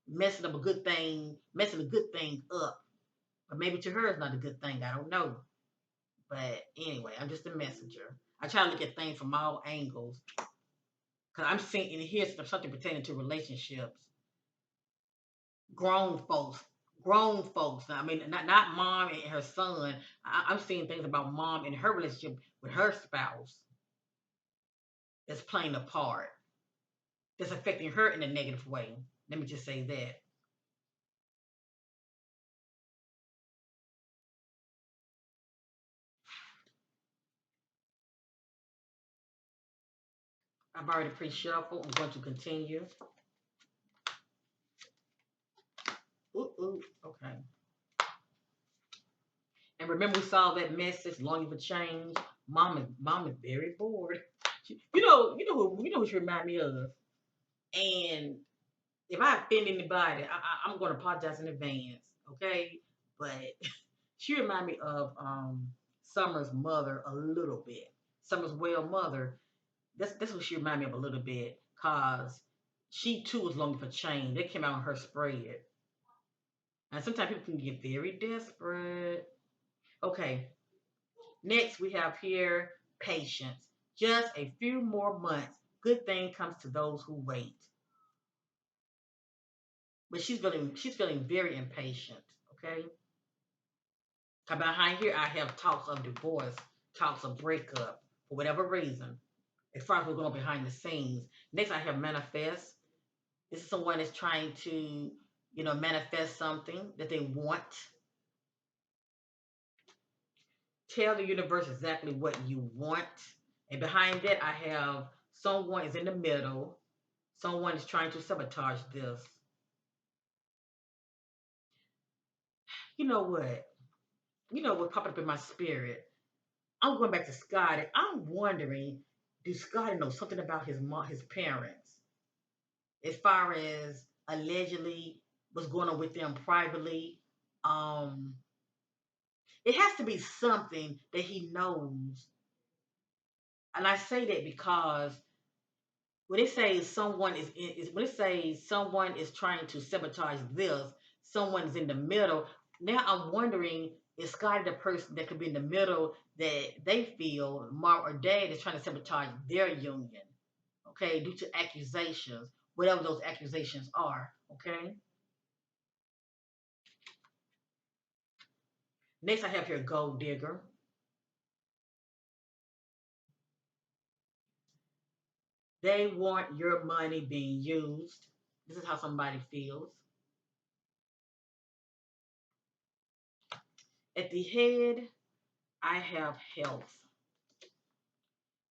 messing a good thing up. But maybe to her it's not a good thing. I don't know. But anyway, I'm just a messenger. I try to look at things from all angles because I'm seeing in here something pertaining to relationships. Grown folks, grown folks. I mean, not mom and her son. I'm seeing things about mom and her relationship with her spouse that's playing a part, that's affecting her in a negative way. Let me just say that. I've already pre-shuffled. I'm going to continue. Ooh, ooh, okay. And remember, we saw that message, longing for change. Mom is very bored. Who she remind me of. And if I offend anybody, I'm going to apologize in advance, okay? But she remind me of Summer's mother a little bit. Summer's well mother. That's what she remind me of a little bit, cause she too was longing for change. That came out on her spread. And sometimes people can get very desperate. Okay, next we have here patience. Just a few more months. Good thing comes to those who wait. But she's feeling very impatient. Okay. Behind here I have talks of divorce, talks of breakup for whatever reason. As far as we're going behind the scenes. Next I have manifest. This is someone that's trying to, manifest something that they want. Tell the universe exactly what you want. And behind that, I have someone is in the middle. Someone is trying to sabotage this. You know what? You know what popped up in my spirit? I'm going back to Scottie. I'm wondering, do Scottie know something about his mom, his parents, as far as allegedly what's going on with them privately? Um, it has to be something that he knows. And I say that because when it says when it says someone is trying to sabotage this, someone is in the middle. Now I'm wondering, is Scottie the person that could be in the middle that they feel mom or dad is trying to sabotage their union? Okay, due to accusations, whatever those accusations are. Okay. Next, I have here gold digger. They want your money being used. This is how somebody feels. At the head, I have health.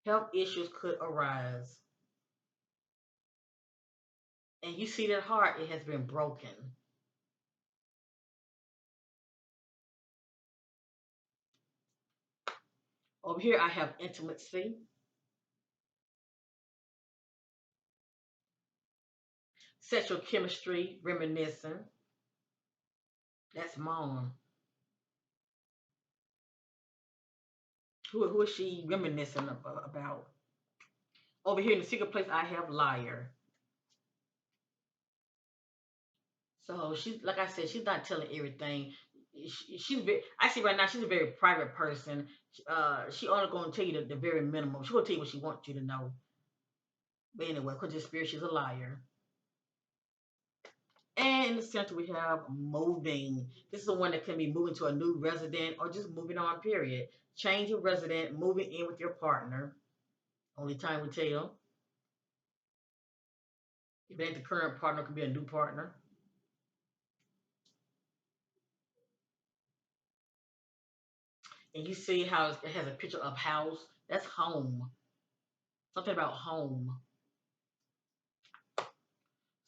Health issues could arise. And you see that heart, it has been broken. Over here, I have intimacy, sexual chemistry, reminiscing. That's mom. Who is she reminiscing about? Over here in the secret place, I have liar. So she's like I said, she's not telling everything. I see right now she's a very private person. She only gonna tell you the very minimum. She gonna tell you what she wants you to know. But anyway, because the spirit, she's a liar. And in the center, we have moving. This is the one that can be moving to a new resident or just moving on, period. Change your resident, moving in with your partner. Only time will tell. If it ain't the current partner, it could be a new partner. And you see how it has a picture of house. That's home. Something about home.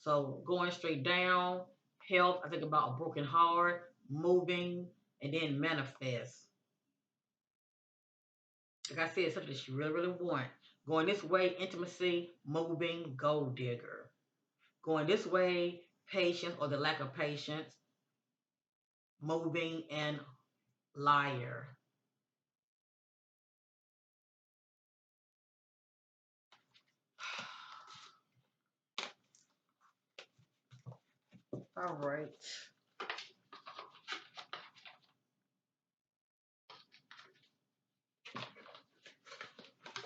So going straight down, health, I think about a broken heart, moving, and then manifest. Like I said, something that she really, really want. Going this way, intimacy, moving, gold digger. Going this way, patience or the lack of patience, moving, and liar. All right.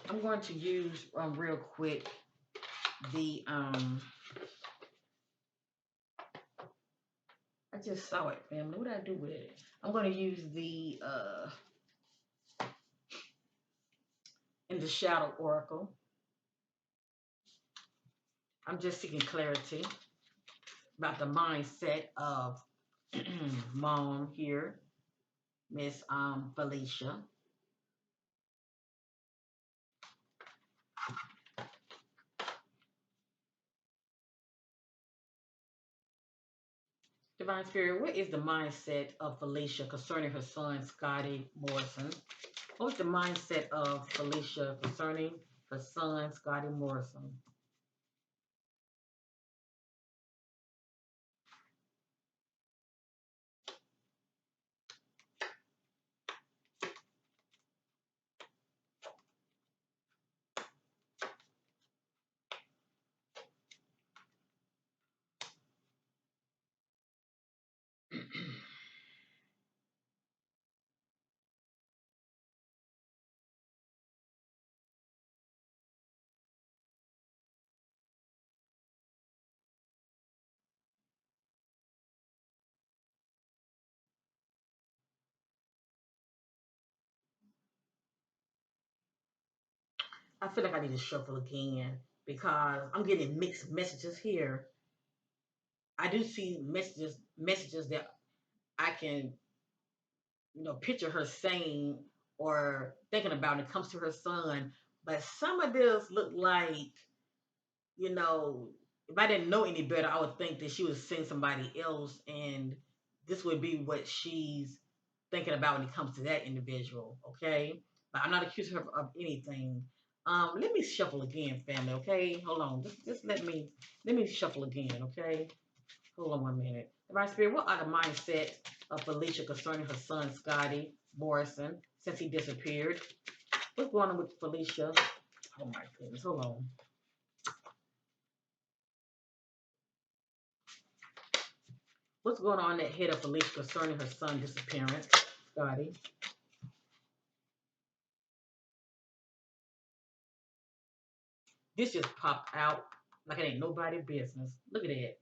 I'm going to use real quick the I just saw it, family. What did I do with it? I'm going to use the in the shadow oracle. I'm just seeking clarity about the mindset of mom here, Miss Felicia. Divine Spirit, what is the mindset of Felicia concerning her son, Scottie Morrison? What's the mindset of Felicia concerning her son, Scottie Morrison? I feel like I need to shuffle again because I'm getting mixed messages here. I do see messages that I can, picture her saying or thinking about when it comes to her son. But some of this look like, you know, if I didn't know any better, I would think that she was seeing somebody else, and this would be what she's thinking about when it comes to that individual. Okay, but I'm not accusing her of anything. Let me shuffle again, family. Okay, hold on. Just let me shuffle again. Okay, hold on 1 minute. Divine Spirit, what are the mindset of Felicia concerning her son Scottie Morrison since he disappeared? What's going on with Felicia? Oh my goodness, hold on. What's going on in that head of Felicia concerning her son disappearance, Scottie? This just popped out like it ain't nobody business. Look at that.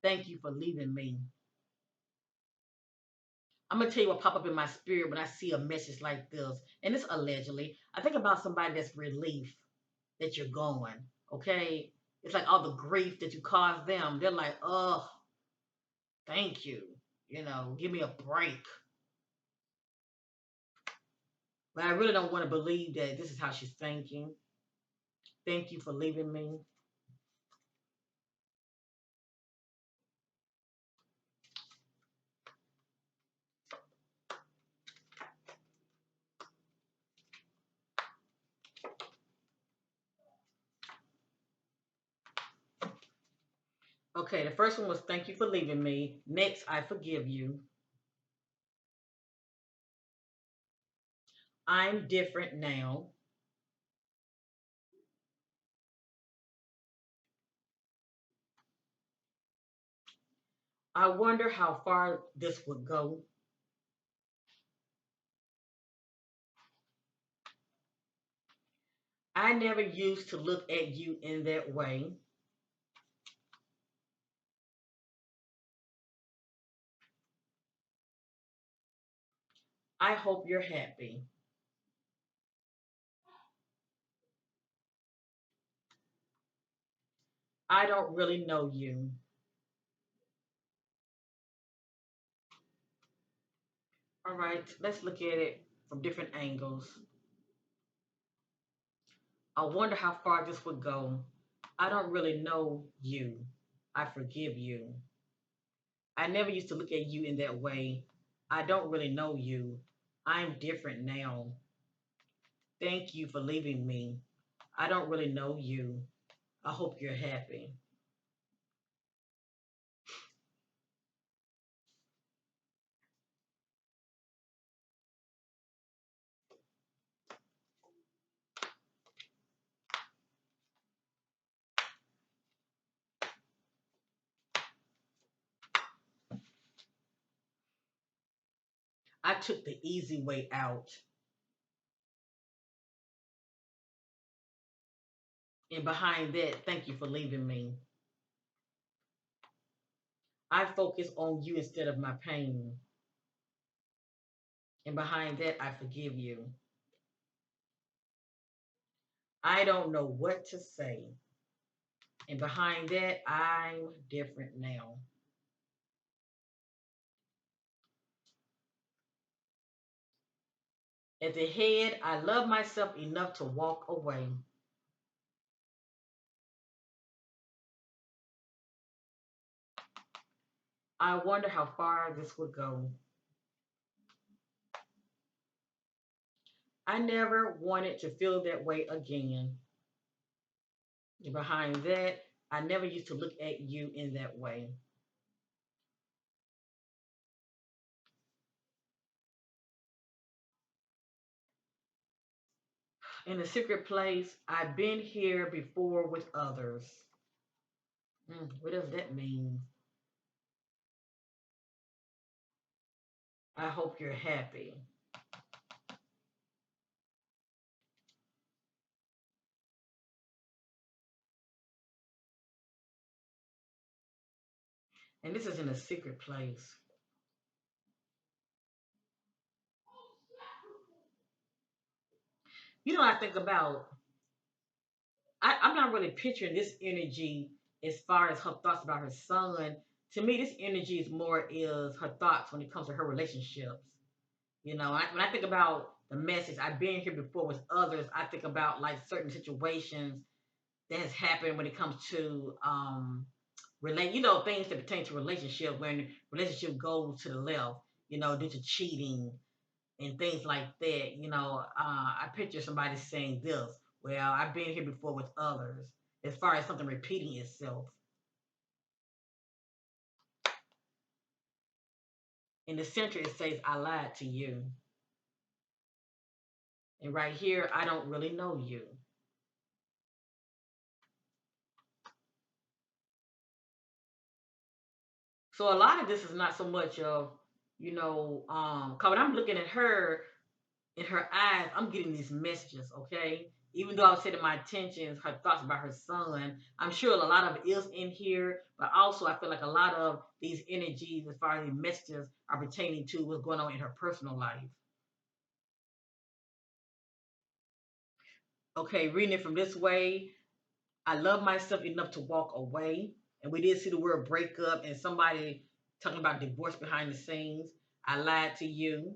Thank you for leaving me. I'm gonna tell you what pop up in my spirit when I see a message like this, and it's allegedly. I think about somebody that's relief that you're going. Okay, it's like all the grief that you caused them. They're like, oh, thank you. Give me a break. But I really don't want to believe that this is how she's thinking. Thank you for leaving me. Okay, the first one was thank you for leaving me. Next, I forgive you. I'm different now. I wonder how far this would go. I never used to look at you in that way. I hope you're happy. I don't really know you. All right, let's look at it from different angles. I wonder how far this would go. I don't really know you. I forgive you. I never used to look at you in that way. I don't really know you. I'm different now. Thank you for leaving me. I don't really know you. I hope you're happy. I took the easy way out. And behind that, thank you for leaving me. I focus on you instead of my pain. And behind that, I forgive you. I don't know what to say. And behind that, I'm different now. At the head, I love myself enough to walk away. I wonder how far this would go. I never wanted to feel that way again. And behind that, I never used to look at you in that way. In a secret place, I've been here before with others. What does that mean? I hope you're happy. And this is in a secret place. You know, I think about, I'm not really picturing this energy as far as her thoughts about her son. To me, this energy is more is her thoughts when it comes to her relationships. You know, when I think about the message, I've been here before with others. I think about like certain situations that has happened when it comes to relate, things that pertain to relationship when relationship goes to the left, due to cheating and things like that. I picture somebody saying this. Well, I've been here before with others. As far as something repeating itself, in the center it says, "I lied to you," and right here, "I don't really know you." So a lot of this is not so much of, cause when I'm looking at her in her eyes, I'm getting these messages, okay? Even though I was setting my attentions, her thoughts about her son, I'm sure a lot of it is in here, but also I feel like a lot of these energies, as far as the messages, are pertaining to what's going on in her personal life. Okay, reading it from this way, I love myself enough to walk away. And we did see the word breakup and somebody talking about divorce behind the scenes. I lied to you.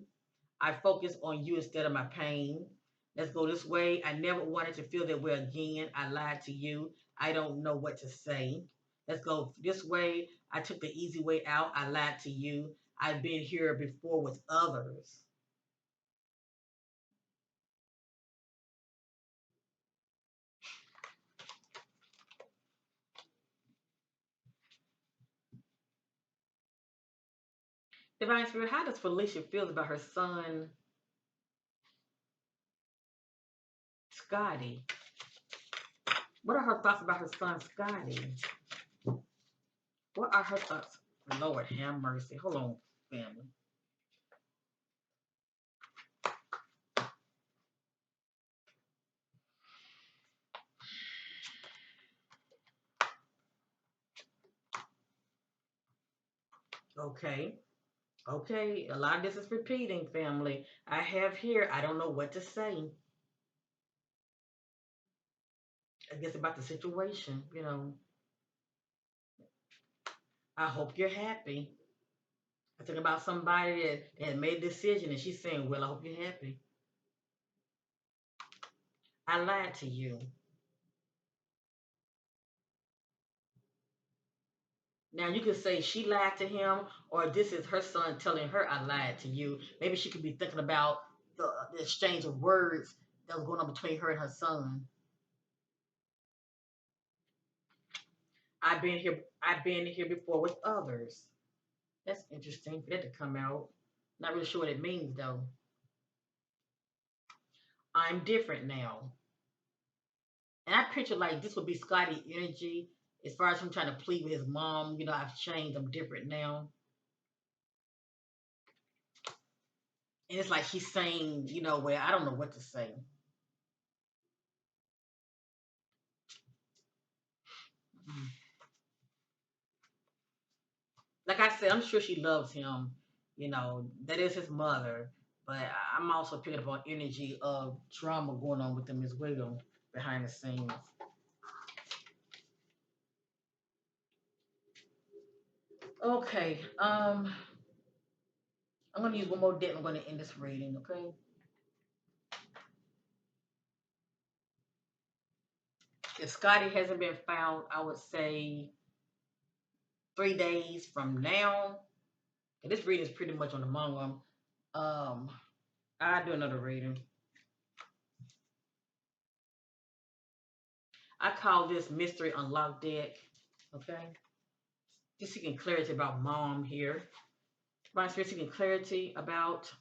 I focus on you instead of my pain. Let's go this way. I never wanted to feel that way again. I lied to you. I don't know what to say. Let's go this way. I took the easy way out. I lied to you. I've been here before with others. Divine Spirit, how does Felicia feel about her son Scottie. What are her thoughts about her son, Scottie? What are her thoughts? Lord have mercy. Hold on, family. Okay. Okay. A lot of this is repeating, family. I have here, I don't know what to say. I guess about the situation, I hope you're happy. I think about somebody that made a decision and she's saying, well, I hope you're happy. I lied to you. Now you could say she lied to him, or this is her son telling her I lied to you. Maybe she could be thinking about the exchange of words that was going on between her and her son. I've been here before with others. That's interesting for that to come out. Not really sure what it means though. I'm different now. And I picture like this would be Scotty energy as far as him trying to plead with his mom. I've changed. I'm different now. And it's like he's saying, well, I don't know what to say. Mm. Like I said, I'm sure she loves him. That is his mother. But I'm also picking up on energy of drama going on with them as well behind the scenes. Okay. I'm gonna use one more deck. I'm gonna end this reading. Okay. If Scotty hasn't been found, I would say 3 days from now. And this reading is pretty much on the manga. Um, I'll do another reading. I call this Mystery Unlocked deck. Okay. Just seeking clarity about mom here. My spirit seeking clarity about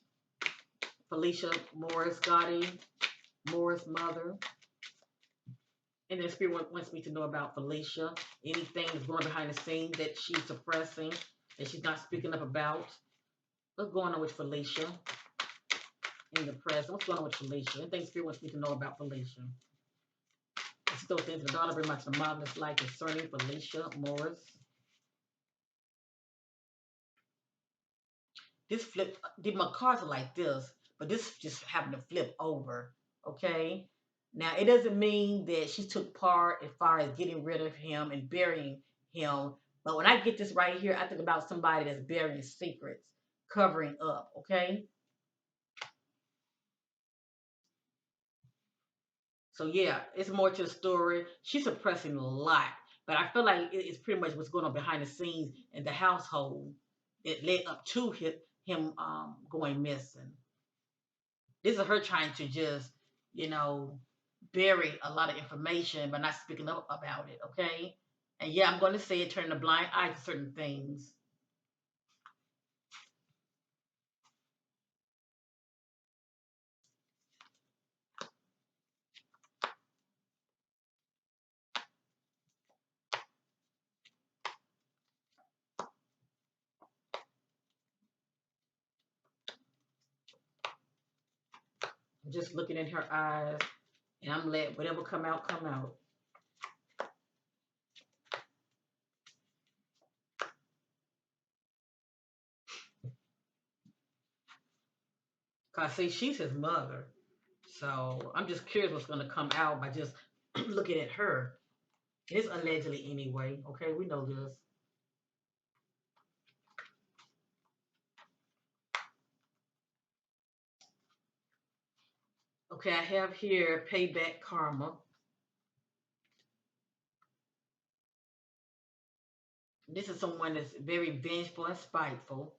Felicia Morris, Scottie Morris' mother. And then spirit wants me to know about Felicia. Anything that's going behind the scenes that she's suppressing, that she's not speaking up about. What's going on with Felicia in the present? What's going on with Felicia? Anything spirit wants me to know about Felicia. Still things the daughter very much the marvelous light concerning Felicia Morris. This flip, my cards are like this, but this just happened to flip over. Okay. Now it doesn't mean that she took part as far as getting rid of him and burying him. But when I get this right here, I think about somebody that's burying secrets, covering up. Okay. So yeah, it's more to the story. She's suppressing a lot, but I feel like it's pretty much what's going on behind the scenes in the household that led up to him going missing. This is her trying to just, you know, bury a lot of information, but not speaking up about it. Okay, and yeah, I'm going to say it, turning a blind eye to certain things. Just looking in her eyes, and I'm let whatever come out, come out. Cause see, she's his mother. So I'm just curious what's going to come out by just looking at her. It's allegedly anyway. Okay, we know this. Okay, I have here payback karma. This is someone that's very vengeful and spiteful.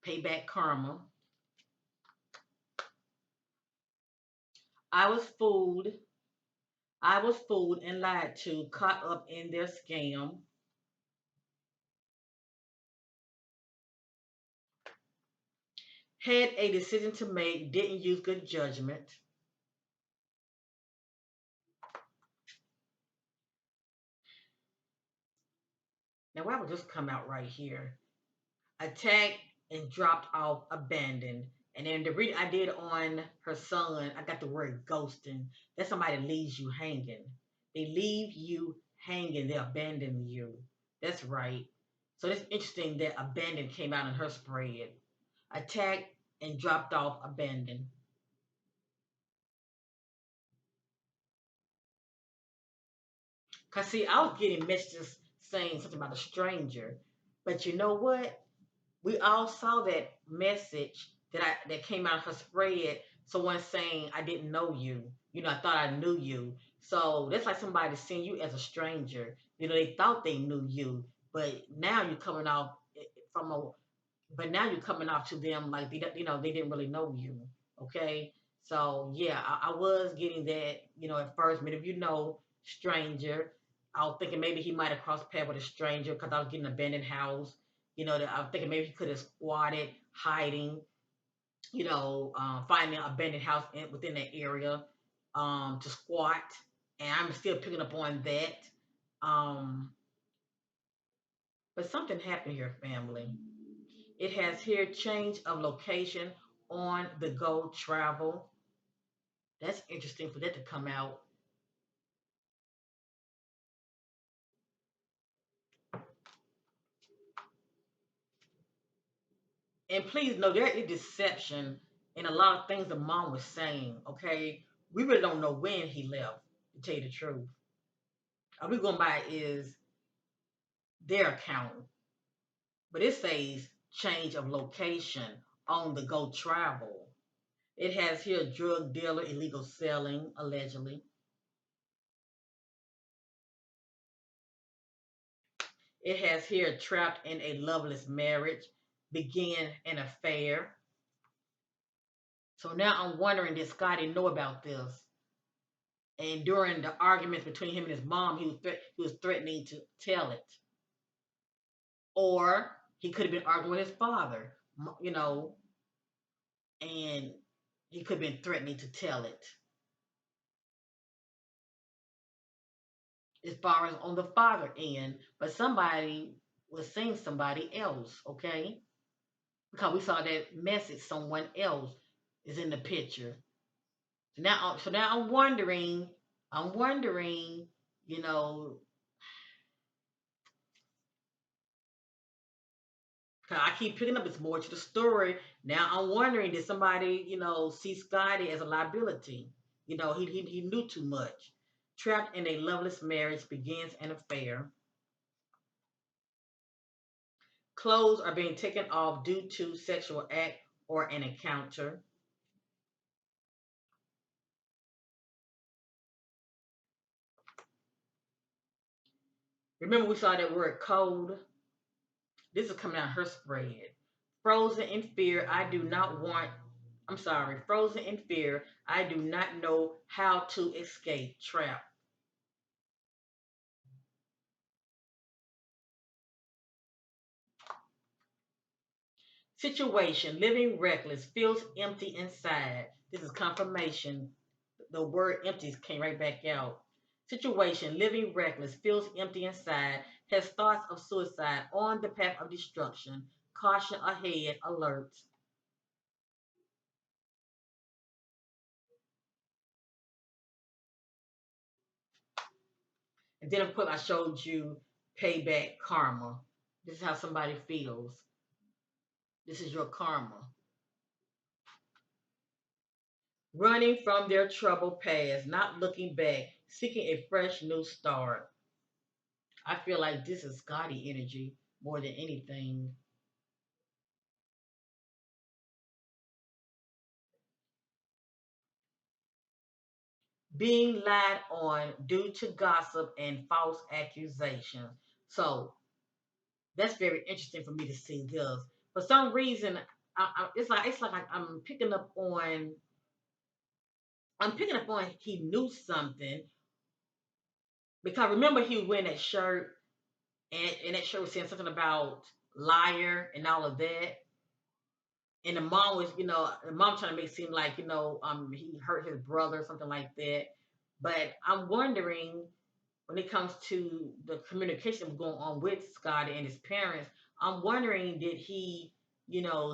Payback karma. I was fooled. I was fooled and lied to, caught up in their scam. Had a decision to make, didn't use good judgment. And why would this come out right here? Attacked and dropped off, abandoned. And then the reading I did on her son, I got the word ghosting. That's somebody that leaves you hanging. They leave you hanging. They abandon you. That's right. So it's interesting that abandoned came out in her spread. Attacked and dropped off, abandoned. Cause see, I was getting messages saying something about a stranger, but you know what? We all saw that message that came out of her spread. Someone saying, "I didn't know you. You know, I thought I knew you." So that's like somebody seeing you as a stranger. You know, they thought they knew you, but now you're coming off from a but now you're coming off to them like they didn't really know you. Okay, so yeah, I was getting that at first. But if you know stranger, I was thinking maybe he might have crossed paths with a stranger because I was getting an abandoned house. That I was thinking maybe he could have squatted, hiding. Finding an abandoned house within that area to squat, and I'm still picking up on that. Um, but something happened here, family. It has here change of location on the go travel. That's interesting for that to come out. And please know there is deception in a lot of things the mom was saying. Okay, we really don't know when he left. To tell you the truth, all we going by is their account, but it says change of location on the go travel. It has here drug dealer, illegal selling, allegedly. It has here trapped in a loveless marriage, begin an affair. So now I'm wondering, did Scottie know about this? And during the arguments between him and his mom, he was threatening to tell it, or he could have been arguing with his father, you know, and he could have been threatening to tell it. As far as on the father end, but somebody was seeing somebody else, okay? Because we saw that message, someone else is in the picture. So now I'm wondering, you know, 'cause I keep picking up, it's more to the story. Now I'm wondering, did somebody, see Scottie as a liability? He knew too much. Trapped in a loveless marriage, begins an affair. Clothes are being taken off due to sexual act or an encounter. Remember, we saw that word code. This is coming out her spread. Frozen in fear, I do not want. I'm sorry, frozen in fear, I do not know how to escape. Trap. Situation, living reckless, feels empty inside. This is confirmation. The word empty came right back out. Situation, living reckless, feels empty inside, has thoughts of suicide, on the path of destruction. Caution ahead, alert. And then, of course, I showed you payback karma. This is how somebody feels. This is your karma. Running from their troubled past, not looking back, seeking a fresh new start. I feel like this is Scottie energy more than anything. Being lied on due to gossip and false accusations. So that's very interesting for me to see this. For some reason, it's like I'm picking up on he knew something because remember he was wearing that shirt and that shirt was saying something about liar and all of that. And the mom was, the mom trying to make it seem like, he hurt his brother or something like that. But I'm wondering, when it comes to the communication going on with Scottie and his parents, I'm wondering, did he,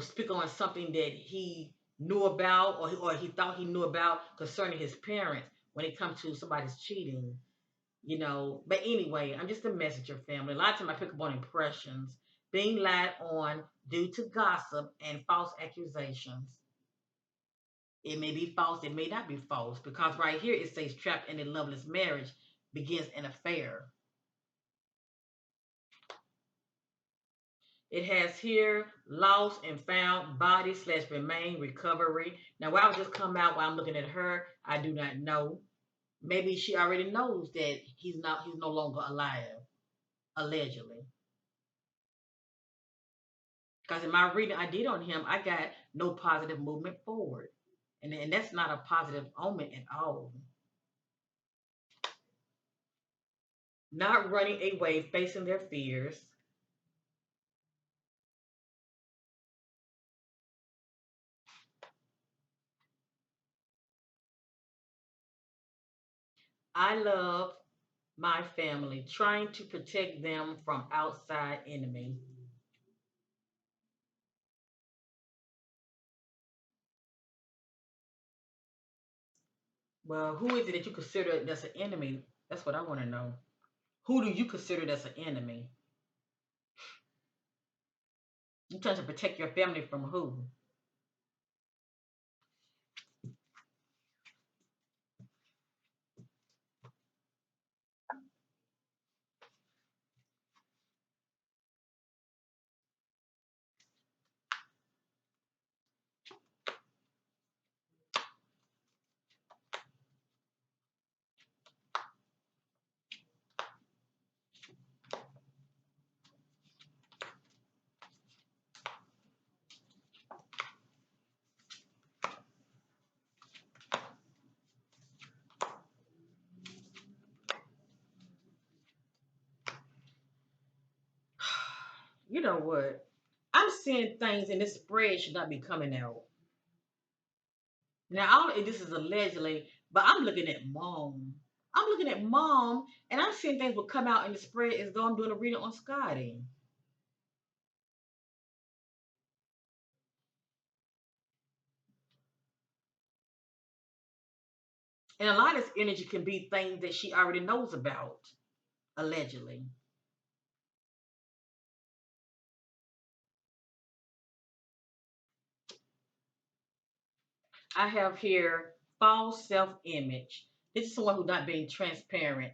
speak on something that he knew about, or he thought he knew about concerning his parents when it comes to somebody's cheating? But anyway, I'm just a messenger, family. A lot of times I pick up on impressions being lied on due to gossip and false accusations. It may be false, it may not be false, because right here it says trapped in a loveless marriage begins an affair. It has here lost and found body slash remain recovery. Now, why would this come out while I'm looking at her? I do not know. Maybe she already knows that he's no longer alive, allegedly. Because in my reading I did on him, I got no positive movement forward. And that's not a positive omen at all. Not running away, facing their fears. I love my family, trying to protect them from outside enemy. Well, who is it that you consider that's an enemy? That's what I want to know. Who do you consider that's an enemy? You trying to protect your family from who? You know what? I'm seeing things in this spread should not be coming out. Now, I don't know if this is allegedly, but I'm looking at mom. I'm looking at mom, and I'm seeing things will come out in the spread as though I'm doing a reading on Scotty. And a lot of this energy can be things that she already knows about, allegedly. I have here false self-image. This is someone who's not being transparent.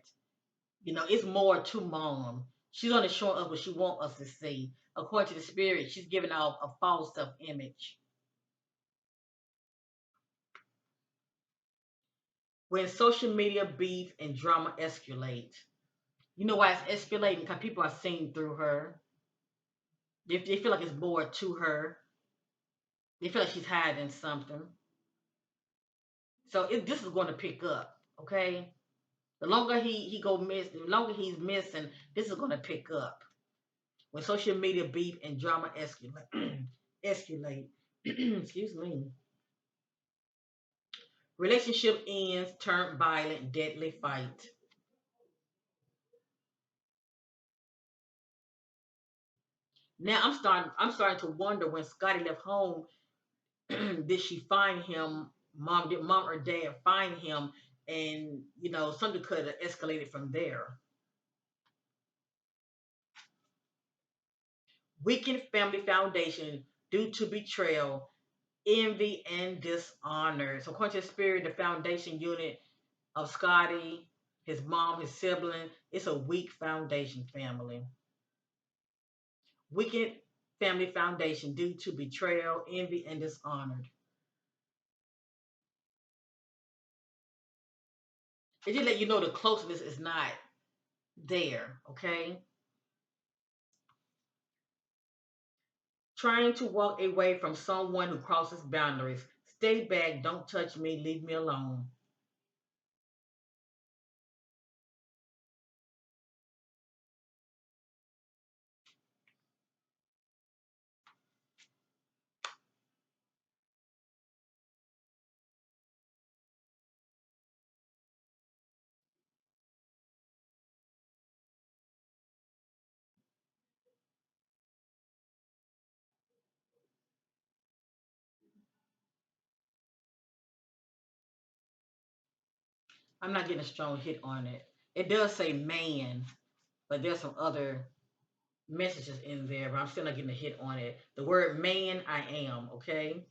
It's more to mom. She's only showing us what she wants us to see. According to the spirit, she's giving off a false self-image. When social media beef and drama escalate. You know why it's escalating? Because people are seeing through her. They feel like it's more to her. They feel like she's hiding something. So this is going to pick up. Okay. The longer he go miss, the longer he's missing, this is going to pick up. When social media beef and drama escalate, escalate. Excuse me. Relationship ends, turn violent, deadly fight. Now I'm starting to wonder when Scottie left home, did she find him? Did mom or dad find him? And something could have escalated from there. Weakened family foundation due to betrayal, envy, and dishonor. So according to the spirit, the foundation unit of Scottie, his mom, his sibling, it's a weak foundation family. Weakened family foundation due to betrayal, envy, and dishonor. It just let you know the closeness is not there, okay? Trying to walk away from someone who crosses boundaries. Stay back, don't touch me, leave me alone. I'm not getting a strong hit on it. It does say man, but there's some other messages in there, but I'm still not getting a hit on it. The word man, I am, okay?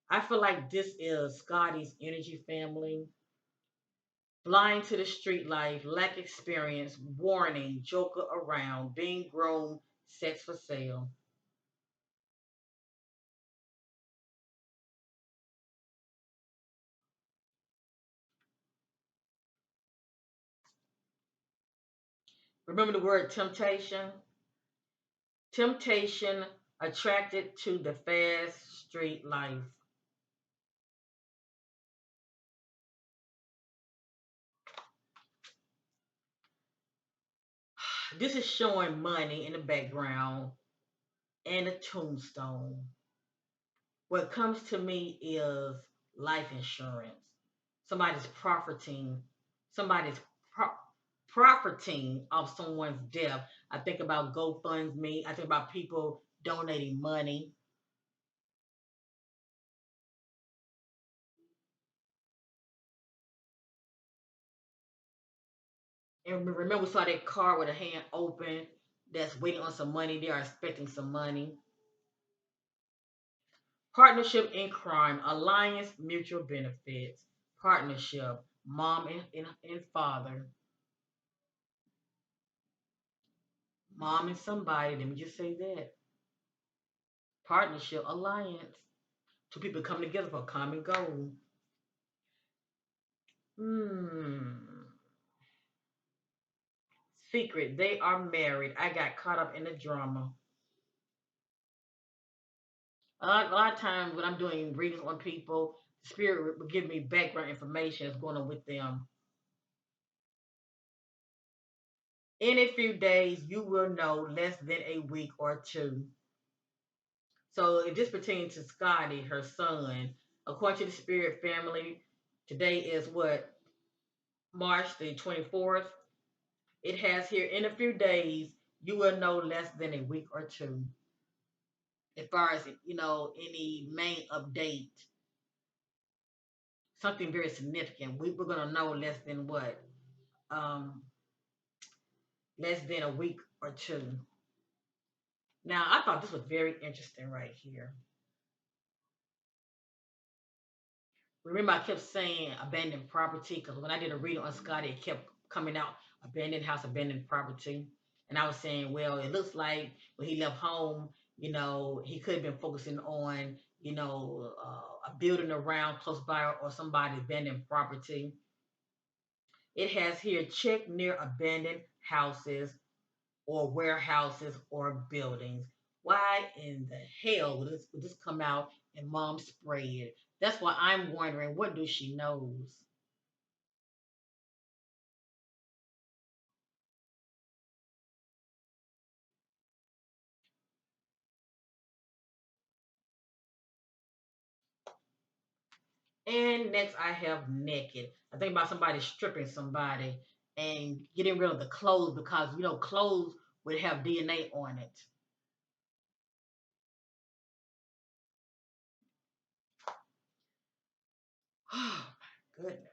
I feel like this is Scottie's energy family. Blind to the street life, lack experience, warning, joker around, being grown, sex for sale. Remember the word temptation? Temptation attracted to the fast street life. This is showing money in the background and a tombstone. What comes to me is life insurance. Somebody's profiting, somebody's pro- profiting off someone's death. I think about GoFundMe. I think about people donating money. And remember, we saw that car with a hand open that's waiting on some money. They are expecting some money. Partnership in crime, alliance, mutual benefits. Partnership, mom and father. Mom and somebody, let me just say that. Partnership, alliance. Two people come together for a common goal. Hmm. Secret, they are married. I got caught up in the drama. A lot of times when I'm doing readings on people, spirit will give me background information that's going on with them. In a few days, you will know less than a week or two. So if this pertains to Scottie, her son, according to the spirit family, today is what, March the 24th. It has here in a few days, you will know less than a week or two. As far as any main update, something very significant. We're gonna know less than what, um, less than a week or two. Now, I thought this was very interesting right here. Remember, I kept saying abandoned property because when I did a reading on Scottie, it kept coming out abandoned house, abandoned property. And I was saying, well, it looks like when he left home, he could have been focusing on, a building around close by or somebody abandoned property. It has here check near abandoned houses or warehouses or buildings. Why in the hell would this come out and mom spray it? That's why I'm wondering what do she knows. And next I have naked. I think about somebody stripping somebody and getting rid of the clothes because clothes would have DNA on it. Oh my goodness.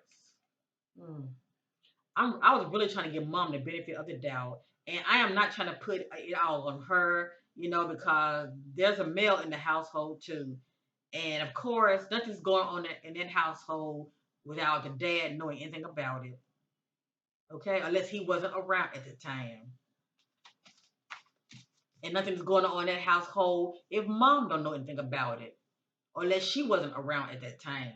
Hmm. I was really trying to give mom the benefit of the doubt. And I am not trying to put it all on her, because there's a male in the household too. And of course, nothing's going on in that household without the dad knowing anything about it. Okay, unless he wasn't around at the time. And nothing's going on in that household if mom don't know anything about it. Or unless she wasn't around at that time.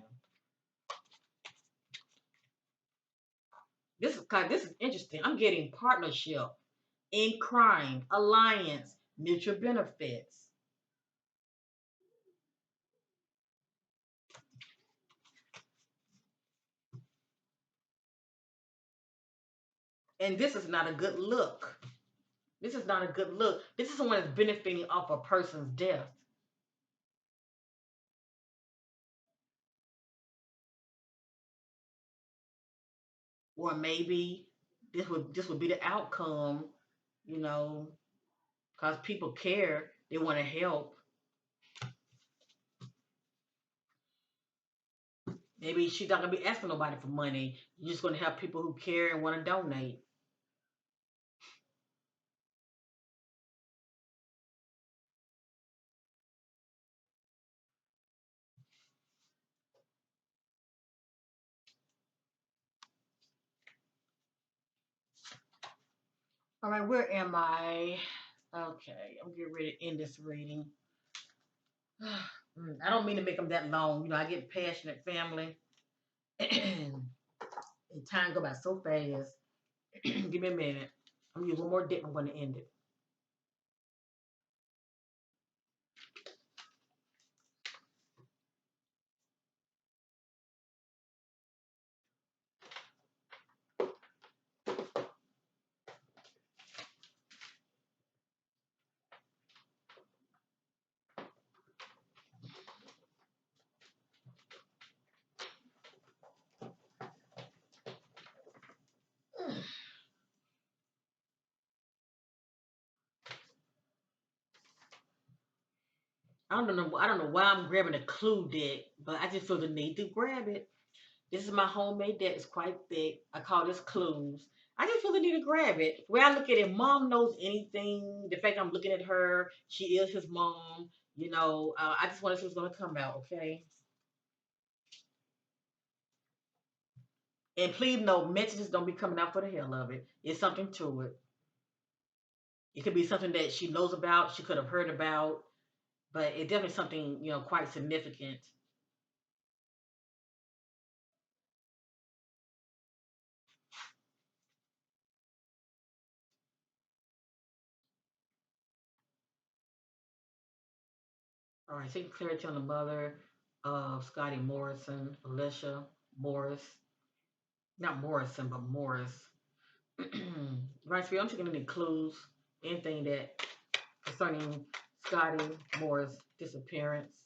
This is interesting. I'm getting partnership in crime, alliance, mutual benefits. And this is not a good look. This is not a good look. This is someone that's benefiting off a person's death. Or maybe this would be the outcome, you know, because people care, they want to help. Maybe she's not gonna be asking nobody for money. You're just gonna have people who care and want to donate. All right, where am I? Okay, I'm getting ready to end this reading. I don't mean to make them that long. I get passionate, family, and time go by so fast. Give me a minute. I'm gonna use one more dip. I'm gonna end it. I don't know why I'm grabbing a clue deck, but I just feel the need to grab it. This is my homemade deck. It's quite thick. I call this clues. I just feel the need to grab it. The way I look at it, mom knows anything. The fact I'm looking at her, she is his mom. I just want to see what's gonna come out. Okay. And please note, messages don't be coming out for the hell of it. It's something to it. It could be something that she knows about, she could have heard about, but it's definitely something, quite significant. All right, seeking clarity on the mother of Scottie Morrison, Felicia Morris. Not Morrison, but Morris. Right, so I'm just gonna need clues, anything that concerning Scottie Morris disappearance.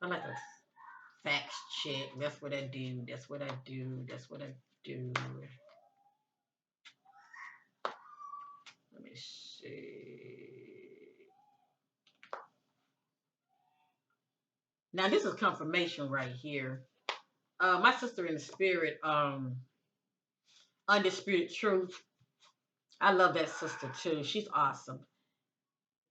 I like a facts check. That's what I do. That's what I do. That's what I do. Let me see. Now this is confirmation right here. My sister in the spirit, undisputed truth. I love that sister too. She's awesome.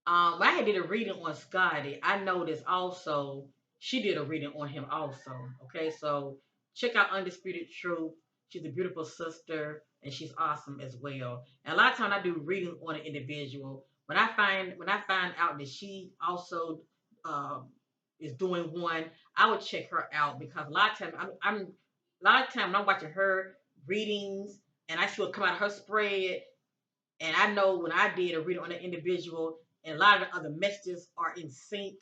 When I did a reading on Scottie, I noticed also she did a reading on him also. Okay, so check out Undisputed Truth. She's a beautiful sister and she's awesome as well. And a lot of times I do readings on an individual. When I find out that she also um, is doing one, I would check her out because a lot of times I'm a lot of times when I'm watching her readings and I see what come out of her spread, and I know when I did a reading on an individual and a lot of the other messages are in sync,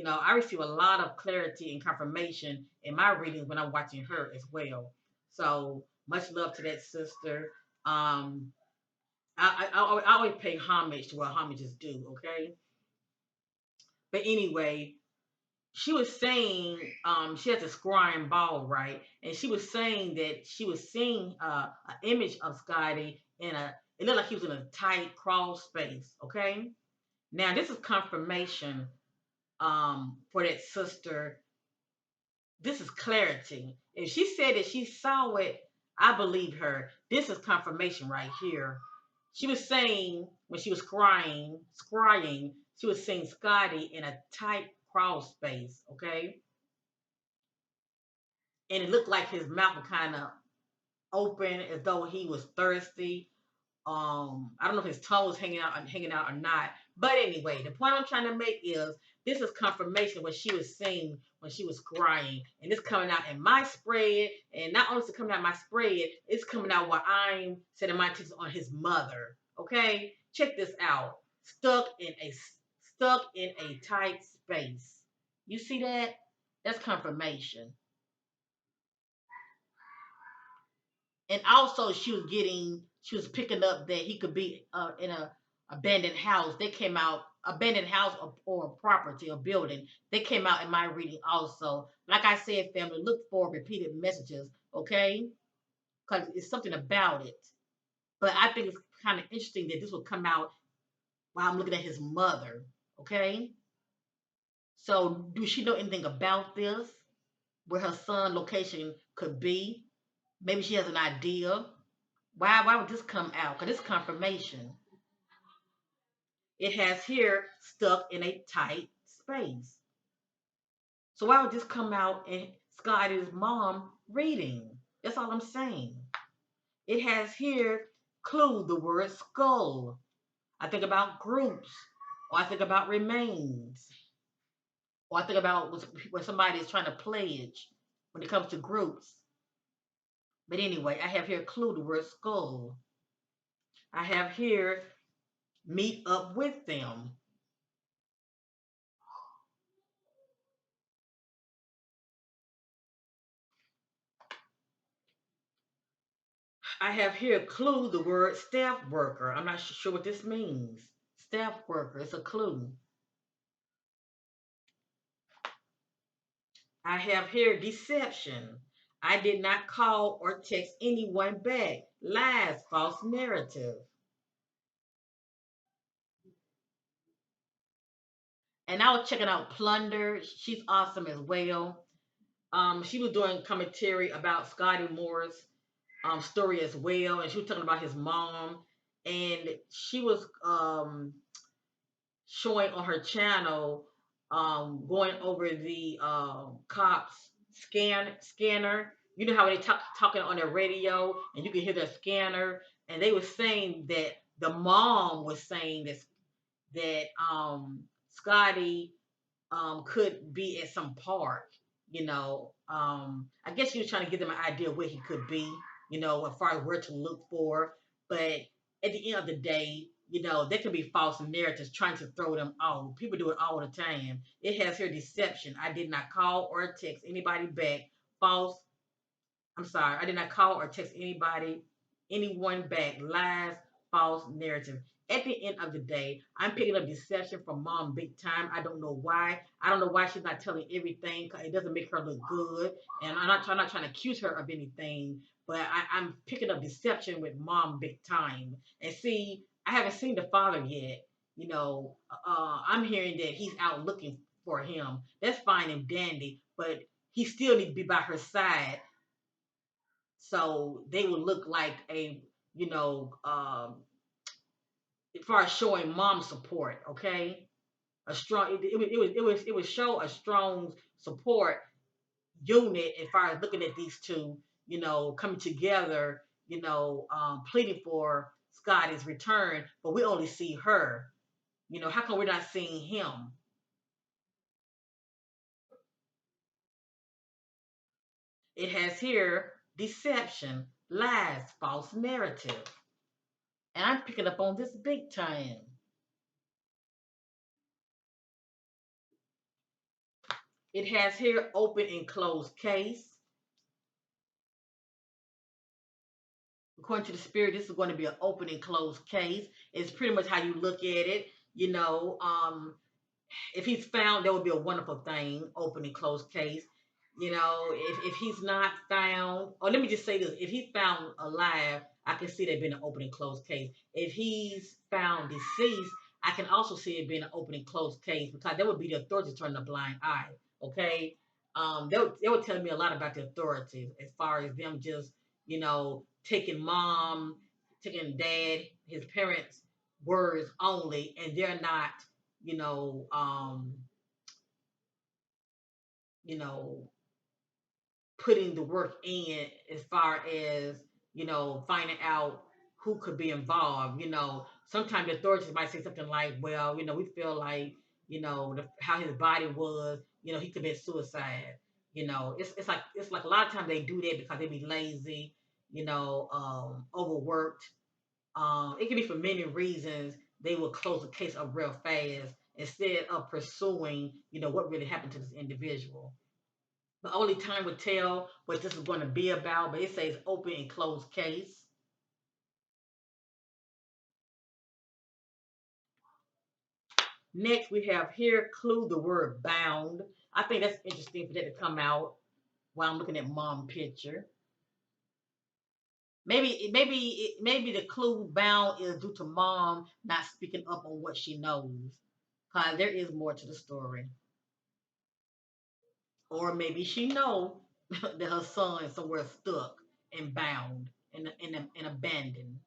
I receive a lot of clarity and confirmation in my readings when I'm watching her as well. So much love to that sister. Um, I always pay homage to what homages do, okay? But anyway, she was saying she has a scrying ball, right? And she was saying that she was seeing an image of Scottie in a it looked like he was in a tight crawl space, okay? Now this is confirmation for that sister. This is clarity. If she said that she saw it, I believe her. This is confirmation right here. She was saying when she was scrying, she was seeing Scottie in a tight crawl space, okay? And it looked like his mouth was kind of open as though he was thirsty. I don't know if his tongue was hanging out or not. But anyway, the point I'm trying to make is this is confirmation what she was saying when she was crying. And it's coming out in my spread. And not only is it coming out in my spread, it's coming out while I'm setting my attention on his mother. Okay? Check this out. Stuck in a tight space. You see that? That's confirmation. And also she was picking up that he could be in a abandoned house. They came out abandoned house or a property or building. They came out in my reading also. Like I said, family, look for repeated messages, okay? Because it's something about it. But I think it's kind of interesting that this will come out while I'm looking at his mother. Okay. So do she know anything about this? Where her son location could be? Maybe she has an idea. Why would this come out? Because it's confirmation. It has here stuck in a tight space. So why would this come out and Scottie's mom reading? That's all I'm saying. It has here clue the word skull. I think about groups, or I think about remains, or I think about when somebody is trying to pledge when it comes to groups. But anyway, I have here clue the word skull. I have here meet up with them. I have here clue the word staff worker. I'm not sure what this means. Staff worker, it's a clue. I have here deception. I did not call or text anyone back. Lies, false narrative. And I was checking out Plunder. She's awesome as well. She was doing commentary about Scottie Morris' story as well, and she was talking about his mom, and she was showing on her channel, going over the cops scanner. You know how they talking on their radio, and you can hear their scanner, and they were saying that the mom was saying that Scottie could be at some park. I guess he was trying to give them an idea where he could be, as far as where to look for. But at the end of the day, there can be false narratives trying to throw them off. People do it all the time. It has here deception. I did not call or text anybody back. False. I'm sorry. I did not call or text anyone back. Lies, false narrative. At the end of the day, I'm picking up deception from mom big time. I don't know why. I don't know why she's not telling everything. 'Cause it doesn't make her look good. And I'm not trying to accuse her of anything, but I'm picking up deception with mom big time. And see, I haven't seen the father yet. I'm hearing that he's out looking for him. That's fine and dandy, but he still needs to be by her side so they would look like you know, um, as far as showing mom support, okay, a strong, it would show a strong support unit as far as looking at these two, coming together, pleading for Scottie's return, but we only see her. How come we're not seeing him? It has here deception, lies, false narrative, and I'm picking up on this big time. It has here open and closed case. According to the spirit, this is going to be an open and closed case. It's pretty much how you look at it. You know, if he's found, that would be a wonderful thing. Open and closed case. If he's not found, or let me just say this: if he's found alive, I can see there being an open and closed case. If he's found deceased, I can also see it being an open and closed case because that would be the authorities turning a blind eye. Okay, they would tell me a lot about the authorities as far as them just taking mom, taking dad, his parents' words only, and they're not you know um you know putting the work in as far as finding out who could be involved. Sometimes the authorities might say something like, well, we feel like how his body was, he committed suicide. It's like a lot of times they do that because they be lazy, overworked. It can be for many reasons. They will close the case up real fast instead of pursuing what really happened to this individual. But only time would tell what this is going to be about. But it says open and closed case. Next, we have here clue the word bound. I think that's interesting for that to come out while I'm looking at mom picture. Maybe the clue bound is due to mom not speaking up on what she knows. There is more to the story, or maybe she know that her son is somewhere stuck and bound and abandoned.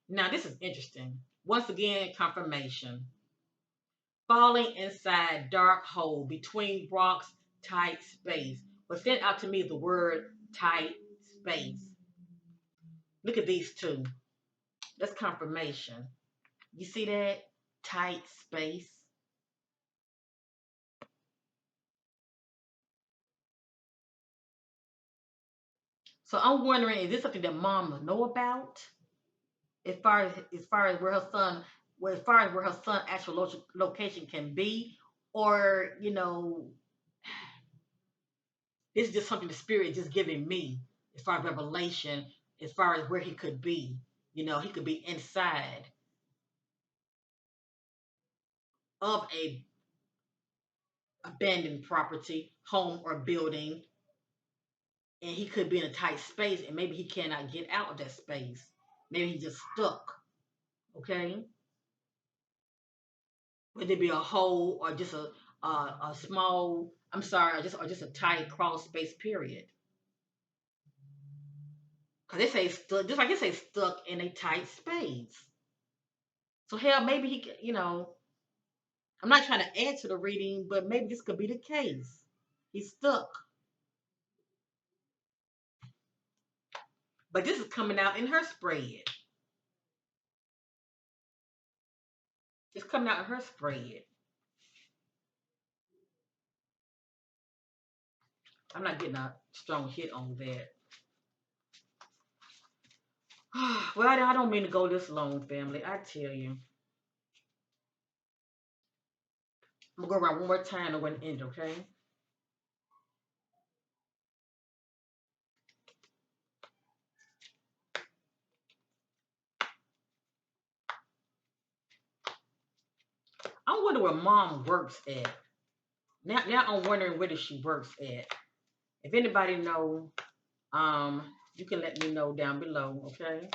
Now this is interesting. Once again, confirmation. Falling inside dark hole between rocks, tight space. What stood out to me is the word tight space. Look at these two. That's confirmation. You see that? Tight space. So I'm wondering, is this something that mom know about? As far as where her son, well, as far as where her son actual location can be, or this is just something the spirit is just giving me as far as revelation, as far as where he could be. He could be inside of a abandoned property, home or building, and he could be in a tight space, and maybe he cannot get out of that space. Maybe he's just stuck. Okay, whether it be a hole or just a small. I'm sorry, or just a tight crawl space. Period. Because they say stuck, just like they say stuck in a tight space. So hell, maybe he, I'm not trying to add to the reading, but maybe this could be the case. He's stuck. But this is coming out in her spread. It's coming out in her spread. I'm not getting a strong hit on that. Well, I don't mean to go this long, family. I tell you. I'm going to go around one more time and we're end, okay? I wonder where mom works at. Now I'm wondering where does she works at. If anybody know, you can let me know down below, okay?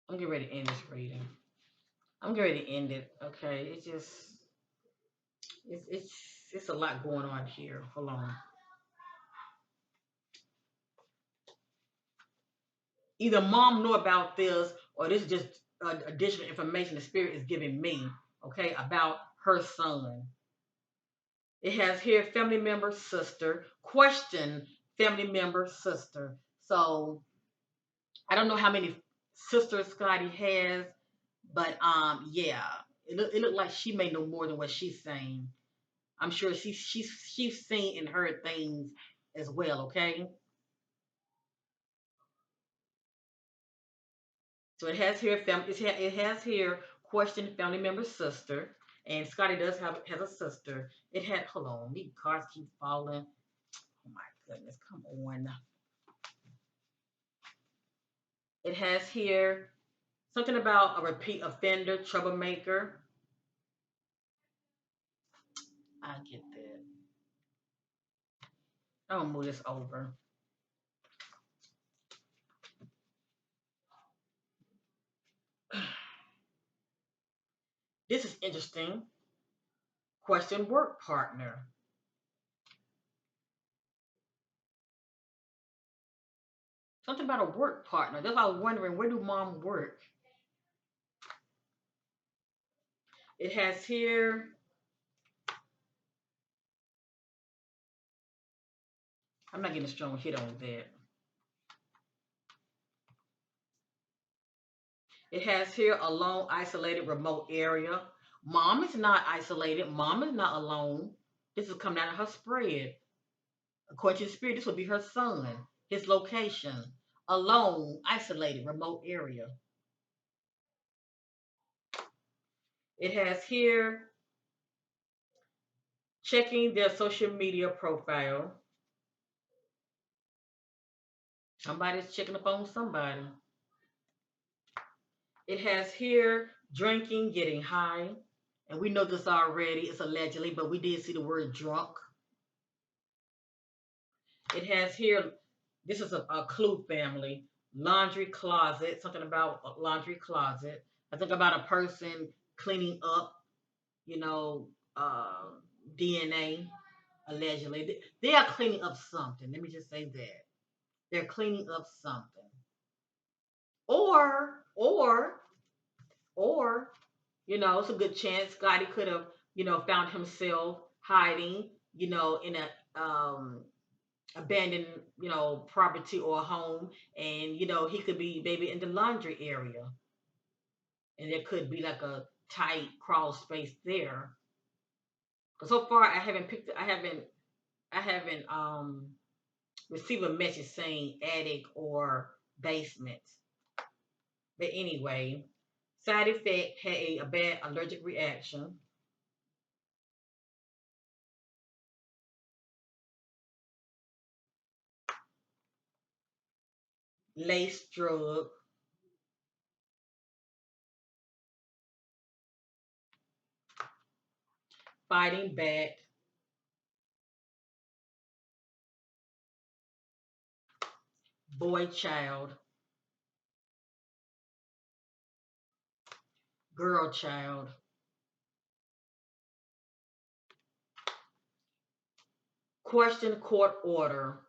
I'm getting ready to end this reading. I'm getting ready to end it, okay? It's a lot going on here. Hold on. Either mom knew about this, or this is just additional information the spirit is giving me, okay, about her son. It has here family member, sister, question family member, sister. So I don't know how many sisters Scottie has, but yeah, it looked like she may know more than what she's saying. I'm sure she's seen and heard things as well. Okay, so it has here question family member, sister, and Scottie does has a sister. It had hold on, these cards keep falling. Oh my goodness, come on. It has here something about a repeat offender, troublemaker. I get that. I'm gonna move this over. This is interesting. Question work partner. Something about a work partner. That's why I was wondering, where do mom work? It has here, I'm not getting a strong hit on that. It has here alone, isolated, remote area. Mom is not isolated. Mom is not alone. This is coming out of her spread. According to the spirit, this will be her son, his location. Alone, isolated, remote area. It has here checking their social media profile. Somebody's checking up on somebody. It has here drinking, getting high. And we know this already. It's allegedly, but we did see the word drunk. It has here, this is a clue family, laundry closet, something about a laundry closet. I think about a person cleaning up, you know, DNA, allegedly. They are cleaning up something. Let me just say that. They're cleaning up something. Or, or, or, it's a good chance Scottie could have, found himself hiding, in a abandoned, property or home, and he could be maybe in the laundry area, and there could be like a tight crawl space there. But so far, I haven't received a message saying attic or basement. But anyway, side effect had a bad allergic reaction, lace drug, fighting back, boy child, girl child, question court order,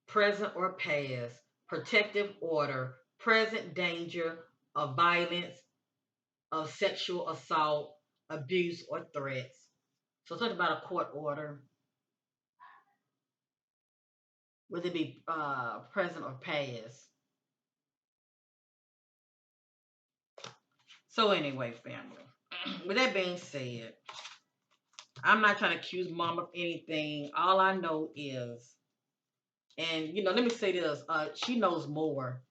present or past, protective order, present danger of violence, of sexual assault, abuse, or threats. So talk about a court order, whether it be present or past. So anyway, family. With that being said, I'm not trying to accuse mom of anything. All I know is, and let me say this: she knows more.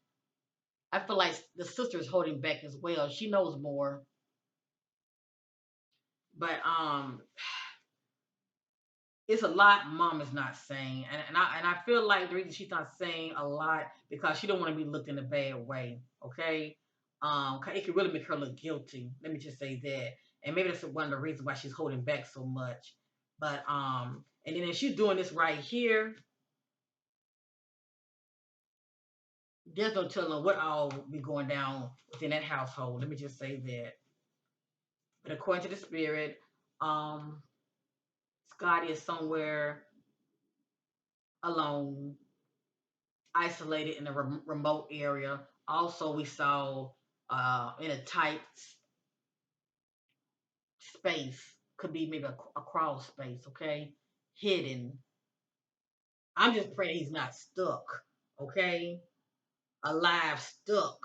I feel like the sister is holding back as well. She knows more, but it's a lot mom is not saying, and I feel like the reason she's not saying a lot because she don't want to be looked in a bad way. Okay, it could really make her look guilty. Let me just say that, and maybe that's one of the reasons why she's holding back so much. But and then if she's doing this right here, there's no telling what all will be going down within that household. Let me just say that. But according to the spirit, um, Scottie is somewhere alone, isolated in a remote area. Also, we saw in a tight space, could be maybe a crawl space, okay? Hidden. I'm just praying he's not stuck, okay? Alive, stuck,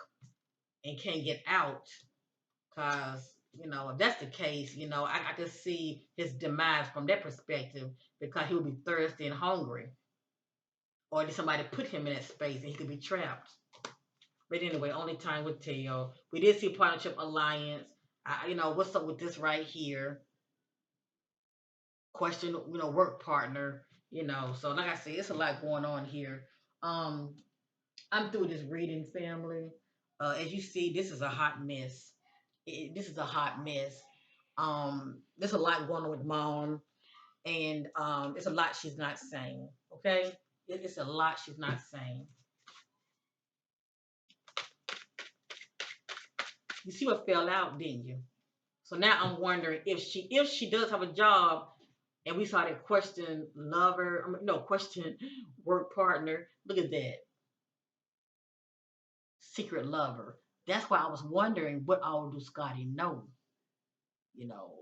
and can't get out. Because, if that's the case, I could see his demise from that perspective because he would be thirsty and hungry. Or did somebody put him in that space and he could be trapped? But anyway, only time will tell. We did see partnership alliance. What's up with this right here? Question, work partner. So like I said, it's a lot going on here. Um, I'm through this reading, family. As you see, this is a hot mess. This is a hot mess. There's a lot going on with mom, and it's a lot she's not saying. Okay, it's a lot she's not saying. You see what fell out, didn't you? So now I'm wondering if she does have a job, and we saw that question lover, no question work partner. Look at that secret lover. That's why I was wondering what all do Scottie know. You know,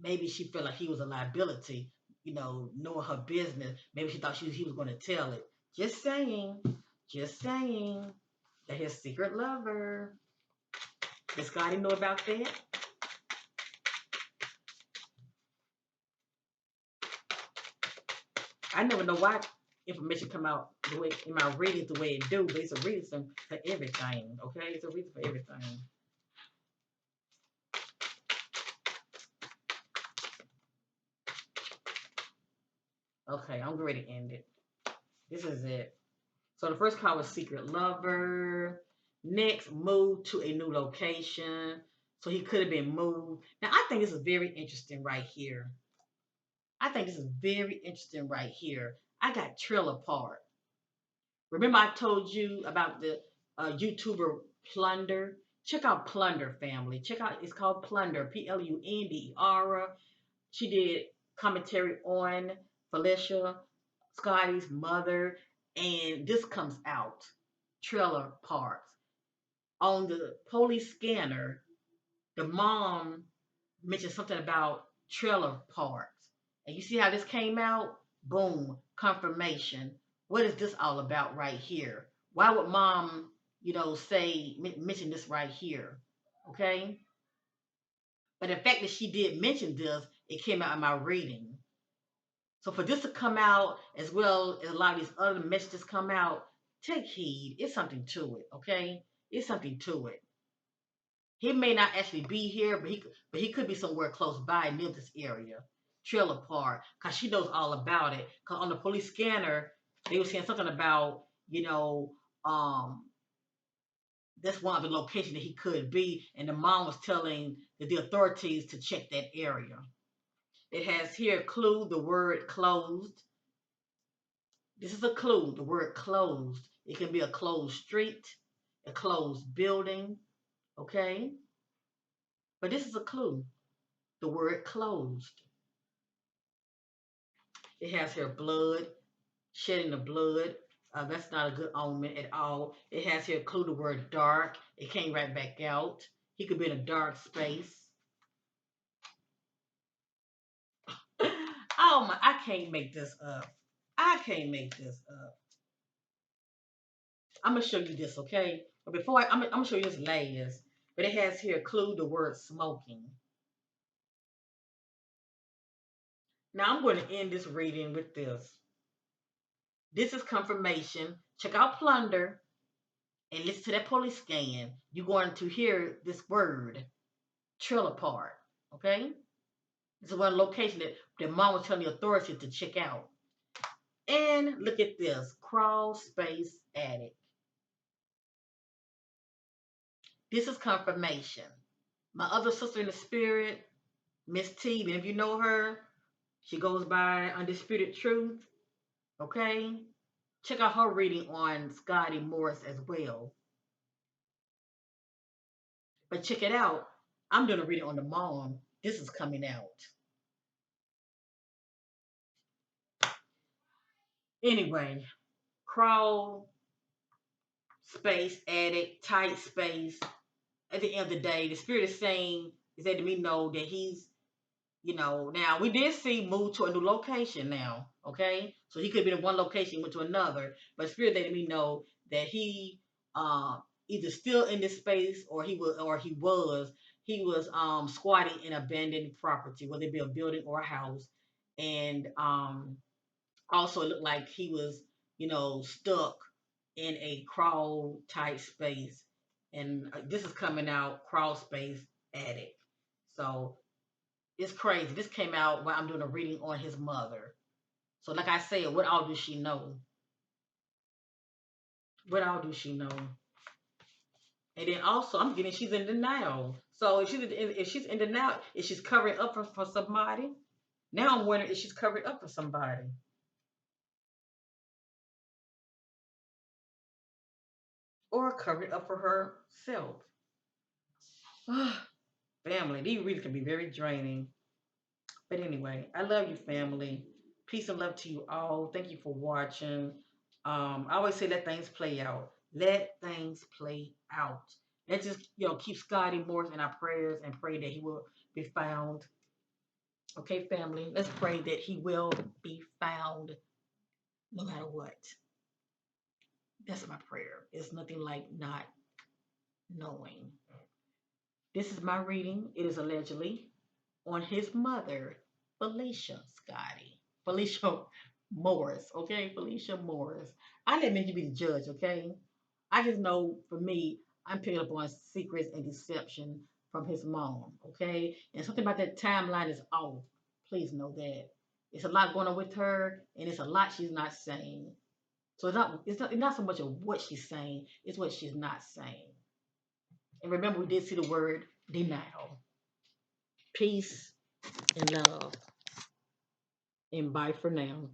maybe she felt like he was a liability. Knowing her business, maybe she thought he was going to tell it. Just saying, just saying. That his secret lover. Does Scottie know about that? I never know why information come out the way in my readings the way it do, but it's a reason for everything. Okay, it's a reason for everything. Okay, I'm ready to end it. This is it. So the first card was secret lover. Next, moved to a new location. So he could have been moved. Now, I think this is very interesting right here. I think this is very interesting right here. I got Trailer Park. Remember, I told you about the YouTuber Plunder? Check out Plunder, family. Check out, it's called Plunder, Plunder. She did commentary on Felicia, Scottie's mother, and this comes out. Trailer Parks. On the police scanner, the mom mentioned something about trailer parks. And you see how this came out? Boom, confirmation. What is this all about right here? Why would mom, say, mention this right here? Okay? But the fact that she did mention this, it came out in my reading. So for this to come out, as well as a lot of these other messages come out, take heed. It's something to it, okay? It's something to it. He may not actually be here, but he could be somewhere close by near this area, Trailer Park, because she knows all about it. Because on the police scanner, they were saying something about, um, that's one of the locations that he could be, and the mom was telling the authorities to check that area. It has here a clue, the word closed. This is a clue, the word closed. It can be a closed street, a closed building, okay? But this is a clue, the word closed. It has here blood, shedding the blood. That's not a good omen at all. It has here clue the word dark. It came right back out. He could be in a dark space. Oh my, I can't make this up. I can't make this up. I'm gonna show you this, okay? But before I'm gonna show you this last. But it has here clue the word smoking. Now I'm going to end this reading with this. This is confirmation. Check out plunder and listen to that police scan. You're going to hear this word, trailer park. Okay? This is one location that mom was telling the authorities to check out. And look at this, crawl space attic. This is confirmation. My other sister in the spirit, Miss T, and if you know her, she goes by Undisputed Truth. Okay? Check out her reading on Scottie Morris as well. But check it out. I'm doing a reading on the mom. This is coming out. Anyway, crawl space, attic, tight space. At the end of the day, the spirit is saying, is letting me know that he's, now we did see move to a new location now, okay? So he could be in one location, went to another, but spirit letting me know that he either still in this space or he was squatting in abandoned property, whether it be a building or a house. And also it looked like he was, stuck in a crawl type space. And this is coming out crawl space attic. So it's crazy. This came out while I'm doing a reading on his mother. So like I said, what all does she know? What all does she know? And then also I'm getting she's in denial. So if she's in denial, if she's covering up for somebody, now I'm wondering if she's covering up for somebody or covering up for herself. Family, these readings can be very draining. But anyway, I love you, family. Peace and love to you all. Thank you for watching. I always say let things play out. Let things play out. Let's just, keep Scottie Morris in our prayers and pray that he will be found. Okay, family, let's pray that he will be found no matter what. That's my prayer. It's nothing like not knowing. This is my reading. It is allegedly on his mother, Felicia Scottie. Felicia Morris, okay? Felicia Morris. I didn't mean to be the judge, okay? I just know for me, I'm picking up on secrets and deception from his mom, okay? And something about that timeline is off. Please know that. It's a lot going on with her, and it's a lot she's not saying. So it's not so much of what she's saying, it's what she's not saying. And remember, we did see the word denial. Peace and love. And bye for now.